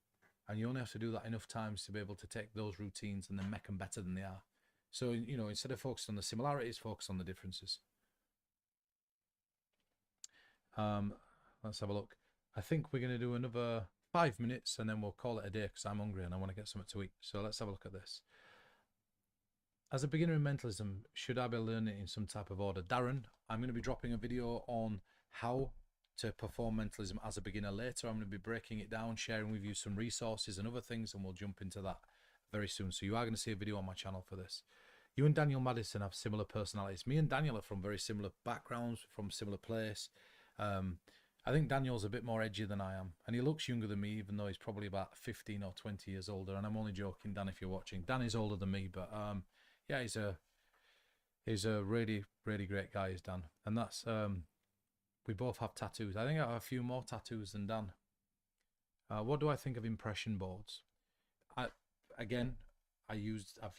And you only have to do that enough times to be able to take those routines and then make them better than they are. So, you know, instead of focusing on the similarities, focus on the differences. Let's have a look. I think we're going to do another 5 minutes and then we'll call it a day, because I'm hungry and I want to get something to eat. So let's have a look at this. As a beginner in mentalism, should I be learning in some type of order? Darren, I'm going to be dropping a video on how to perform mentalism as a beginner later. I'm going to be breaking it down, sharing with you some resources and other things, and we'll jump into that very soon. So you are going to see a video on my channel for this. You and Daniel Madison have similar personalities. Me and Daniel are from very similar backgrounds, from similar place. I think Daniel's a bit more edgy than I am, and he looks younger than me, even though he's probably about 15 or 20 years older. And I'm only joking, Dan, if you're watching. Dan is older than me, but yeah, he's a really, really great guy, is Dan. And that's we both have tattoos. I think I have a few more tattoos than Dan. What do I think of impression boards? I've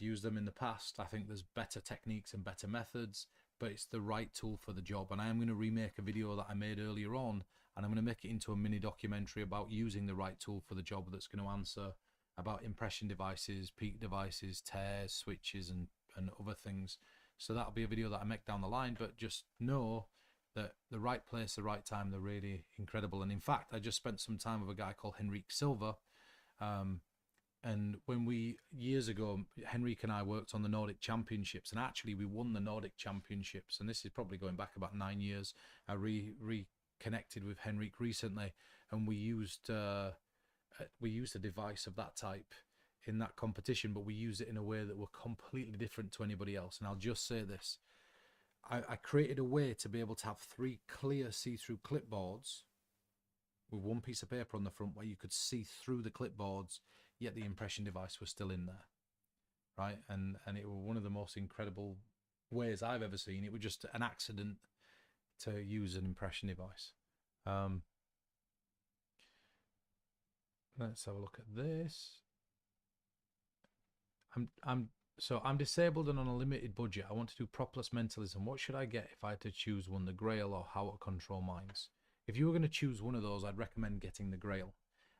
used them in the past. I think there's better techniques and better methods, but it's the right tool for the job. And I am going to remake a video that I made earlier on, and I'm going to make it into a mini documentary about using the right tool for the job that's going to answer about impression devices, peak devices, tears, switches, and other things. So that'll be a video that I make down the line, but just know that the right place, the right time, they're really incredible. And in fact, I just spent some time with a guy called Henrique Silva. And when years ago, Henrique and I worked on the Nordic Championships, and actually we won the Nordic Championships. And this is probably going back about 9 years. I reconnected with Henrique recently, and we used a device of that type in that competition, but we used it in a way that were completely different to anybody else. And I'll just say this. I created a way to be able to have 3 clear see-through clipboards with one piece of paper on the front where you could see through the clipboards, yet the impression device was still in there, right? And it was one of the most incredible ways I've ever seen. It was just an accident to use an impression device. Let's have a look at this. I'm disabled and on a limited budget. I want to do propless mentalism. What should I get if I had to choose one, the Grail or How to Control Minds? If you were going to choose one of those, I'd recommend getting the Grail.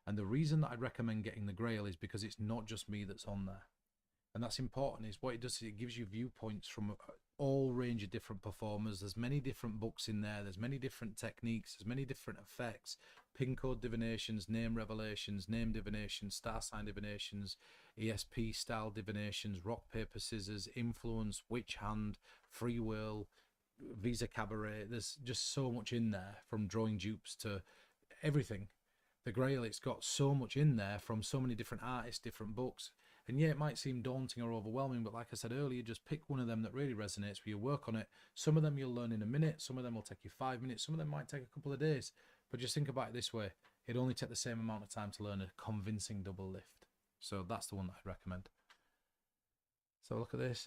And the reason that I'd recommend getting the Grail is because it's not just me that's on there. And that's important, is what it does is it gives you viewpoints from all range of different performers. There's many different books in there. There's many different techniques. There's many different effects. Pin code divinations, name revelations, name divinations, star sign divinations, ESP style divinations, rock, paper, scissors, influence, witch hand, free will, Visa Cabaret. There's just so much in there, from drawing dupes to everything. The Grail, it's got so much in there from so many different artists, different books. And yeah, it might seem daunting or overwhelming, but like I said earlier, just pick one of them that really resonates with you, work on it. Some of them you'll learn in a minute, some of them will take you 5 minutes, some of them might take a couple of days. But just think about it this way, it'd only take the same amount of time to learn a convincing double lift. So that's the one that I'd recommend. So look at this.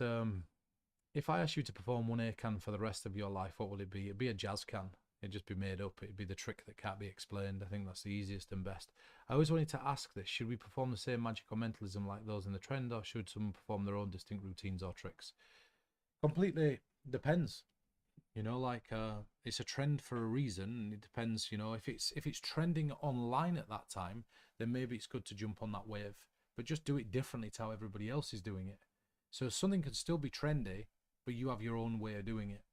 If I asked you to perform 1A can for the rest of your life, what would it be? It'd be a jazz can. It'd just be made up. It'd be the trick that can't be explained. I think that's the easiest and best. I always wanted to ask this. Should we perform the same magic or mentalism like those in the trend, or should someone perform their own distinct routines or tricks? Completely depends. You know, like it's a trend for a reason. It depends, you know, if it's trending online at that time, then maybe it's good to jump on that wave. But just do it differently to how everybody else is doing it. So something can still be trendy, but you have your own way of doing it.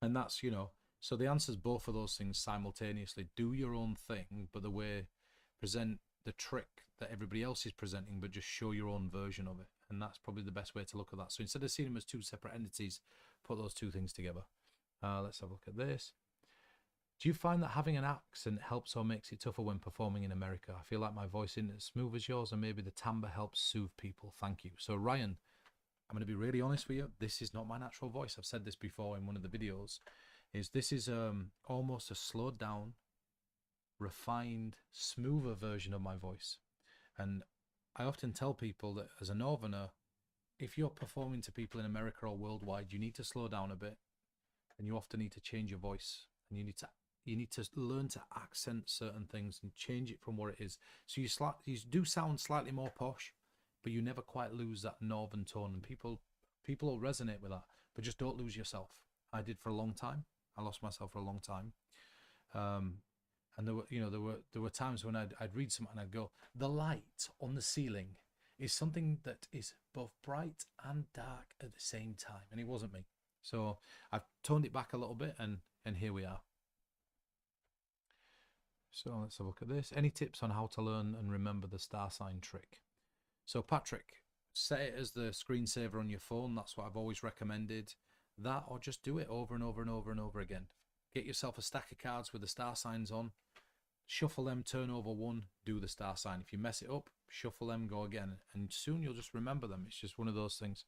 And that's, you know, so the answer is both of those things simultaneously. Do your own thing, but the way, present the trick that everybody else is presenting, but just show your own version of it. And that's probably the best way to look at that. So instead of seeing them as 2 separate entities, put those 2 things together. Let's have a look at this. Do you find that having an accent helps or makes it tougher when performing in America? I feel like my voice isn't as smooth as yours, and maybe the timbre helps soothe people. Thank you. So Ryan, I'm going to be really honest with you. This is not my natural voice. I've said this before in one of the videos. This is almost a slowed down, refined, smoother version of my voice. And I often tell people that as a northerner, if you're performing to people in America or worldwide, you need to slow down a bit, and you often need to change your voice, and you need to learn to accent certain things and change it from what it is. So you do sound slightly more posh, but you never quite lose that northern tone, and people will resonate with that. But just don't lose yourself. I did for a long time. I lost myself for a long time, and there were times when I'd read something and I'd go, the light on the ceiling is something that is both bright and dark at the same time, and it wasn't me. So I've toned it back a little bit, and here we are. So let's have a look at this. Any tips on how to learn and remember the star sign trick? So Patrick, set it as the screensaver on your phone. That's what I've always recommended. That, or just do it over and over and over and over again. Get yourself a stack of cards with the star signs on. Shuffle them, turn over one, do the star sign. If you mess it up, shuffle them, go again. And soon you'll just remember them. It's just one of those things.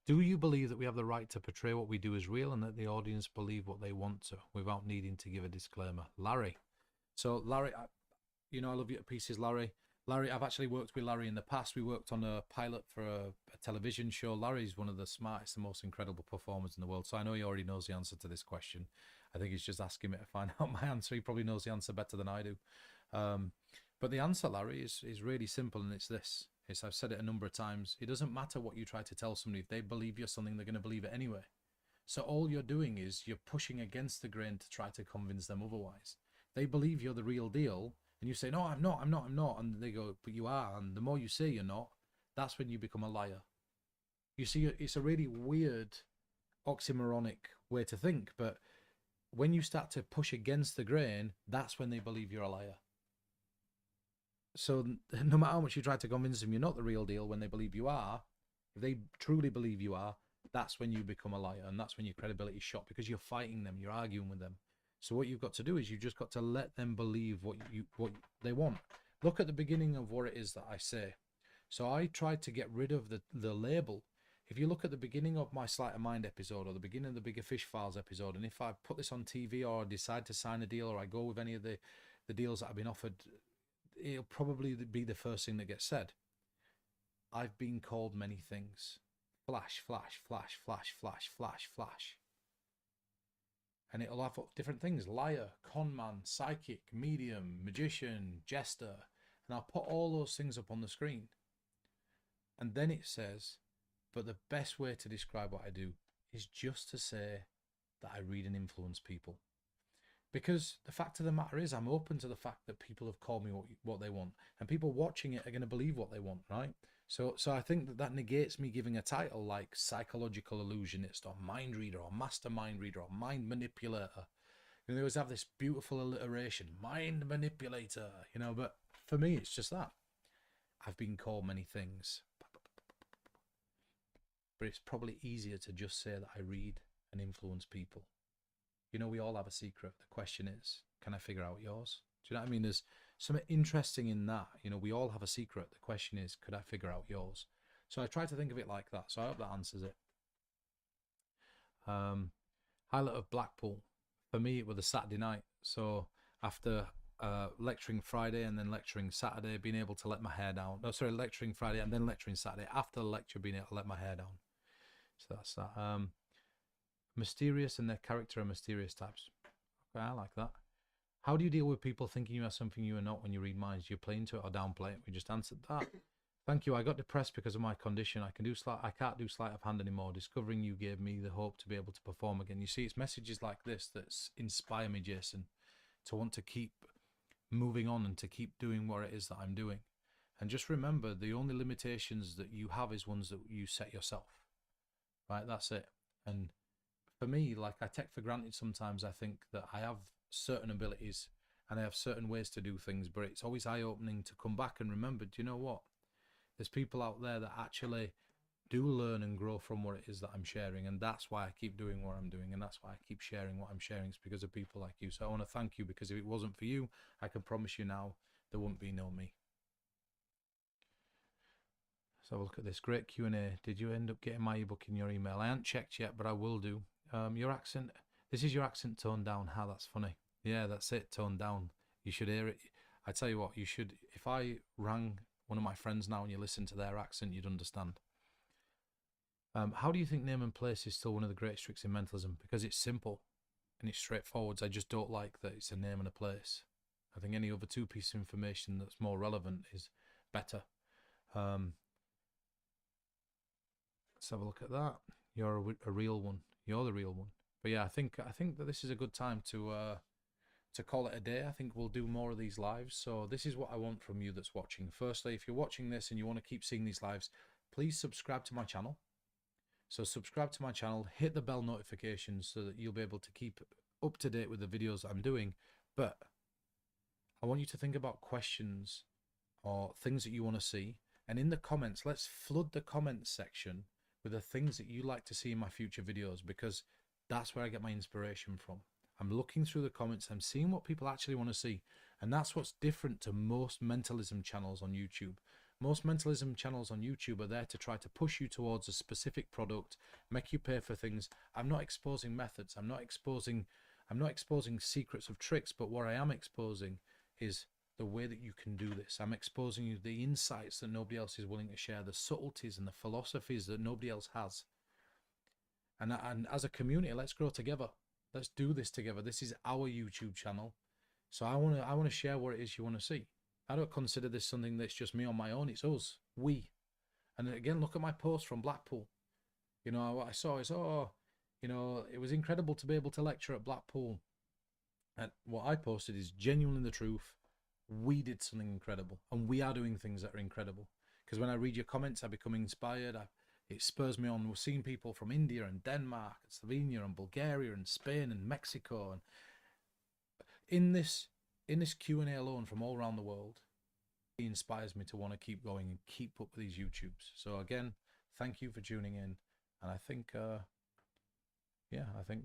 Do you believe that we have the right to portray what we do as real and that the audience believe what they want to without needing to give a disclaimer? Larry. So, Larry, I love you to pieces, Larry. Larry, I've actually worked with Larry in the past. We worked on a pilot for a television show. Larry's one of the smartest and most incredible performers in the world. So I know he already knows the answer to this question. I think he's just asking me to find out my answer. He probably knows the answer better than I do. But the answer, Larry, is really simple, and it's this. I've said it a number of times. It doesn't matter what you try to tell somebody. If they believe you're something, they're going to believe it anyway. So all you're doing is you're pushing against the grain to try to convince them otherwise. They believe you're the real deal, and you say, no, I'm not. And they go, but you are. And the more you say you're not, that's when you become a liar. You see, it's a really weird, oxymoronic way to think. But when you start to push against the grain, that's when they believe you're a liar. So no matter how much you try to convince them you're not the real deal, when they believe you are, if they truly believe you are, that's when you become a liar. And that's when your credibility is shot, because you're fighting them, you're arguing with them. So what you've got to do is you've just got to let them believe what they want. Look at the beginning of what it is that I say. So I tried to get rid of the label. If you look at the beginning of my Sleight of Mind episode, or the beginning of the Bigger Fish Files episode, and if I put this on TV, or I decide to sign a deal, or I go with any of the deals that I've been offered, it'll probably be the first thing that gets said. I've been called many things. Flash, flash, flash, flash, flash, flash, flash. And it'll have different things: liar, con man, psychic, medium, magician, jester. And I'll put all those things up on the screen. And then it says, but the best way to describe what I do is just to say that I read and influence people. Because the fact of the matter is, I'm open to the fact that people have called me what they want, and people watching it are going to believe what they want, right? So I think that negates me giving a title like psychological illusionist, or mind reader, or mastermind reader, or mind manipulator. They always have this beautiful alliteration, mind manipulator, but for me, it's just that. I've been called many things, but it's probably easier to just say that I read and influence people. We all have a secret. The question is, can I figure out yours? Do you know what I mean? There's something interesting in that. We all have a secret. The question is, could I figure out yours? So I try to think of it like that. So I hope that answers it. Highlight of Blackpool. For me, it was a Saturday night. So after lecturing Friday and then lecturing Saturday, being able to let my hair down. No, sorry, lecturing Friday and then lecturing Saturday. After the lecture, being able to let my hair down. So that's that. Mysterious, and their character are mysterious types. Okay, I like that. How do you deal with people thinking you are something you are not when you read minds? Do you play into it or downplay it? We just answered that. Thank you. I got depressed because of my condition. I can't do sleight of hand anymore. Discovering you gave me the hope to be able to perform again. You see, it's messages like this that inspire me, Jason, to want to keep moving on and to keep doing what it is that I'm doing. And just remember, the only limitations that you have is ones that you set yourself. Right? That's it. And for me, like, I take for granted sometimes, I think that I have certain abilities and I have certain ways to do things, but it's always eye-opening to come back and remember, do you know what? There's people out there that actually do learn and grow from what it is that I'm sharing, and that's why I keep doing what I'm doing, and that's why I keep sharing what I'm sharing. It's because of people like you. So I want to thank you, because if it wasn't for you, I can promise you now, there wouldn't be no me. So have a look at this. Great Q&A. Did you end up getting my ebook in your email? I haven't checked yet, but I will do. Your accent, this is your accent toned down. How that's funny. Yeah, that's it, toned down. You should hear it. I tell you what, you should, if I rang one of my friends now and you listen to their accent, you'd understand. How do you think name and place is still one of the greatest tricks in mentalism? Because it's simple and it's straightforward. I just don't like that it's a name and a place. I think any other two pieces of information that's more relevant is better. Let's have a look at that. You're a real one. You're the real one. But yeah, I think that this is a good time to call it a day. I think we'll do more of these lives. So this is what I want from you that's watching. Firstly, if you're watching this and you want to keep seeing these lives, please subscribe to my channel. So subscribe to my channel, hit the bell notifications so that you'll be able to keep up to date with the videos I'm doing. But I want you to think about questions or things that you want to see. And in the comments, let's flood the comments section with the things that you like to see in my future videos, because That's where I get my inspiration from. I'm looking through the comments, I'm seeing what people actually want to see. And that's what's different to most mentalism channels on YouTube. Most mentalism channels on YouTube are there to try to push you towards a specific product, make you pay for things. I'm not exposing methods. I'm not exposing secrets of tricks, but what I am exposing is the way that you can do this. I'm exposing you the insights that nobody else is willing to share, the subtleties and the philosophies that nobody else has. And as a community, let's grow together. Let's do this together. This is our YouTube channel. So I want to share what it is you want to see. I don't consider this something that's just me on my own. It's us, we. And again, look at my post from Blackpool. You know, what I saw is, oh, you know, it was incredible to be able to lecture at Blackpool. And what I posted is genuinely the truth. We did something incredible, and we are doing things that are incredible. Because when I read your comments, I become inspired. It spurs me on. We're seeing people from India and Denmark and Slovenia and Bulgaria and Spain and Mexico, and in this Q&A alone from all around the world, it inspires me to want to keep going and keep up with these YouTubes. So again, thank you for tuning in, and I think I think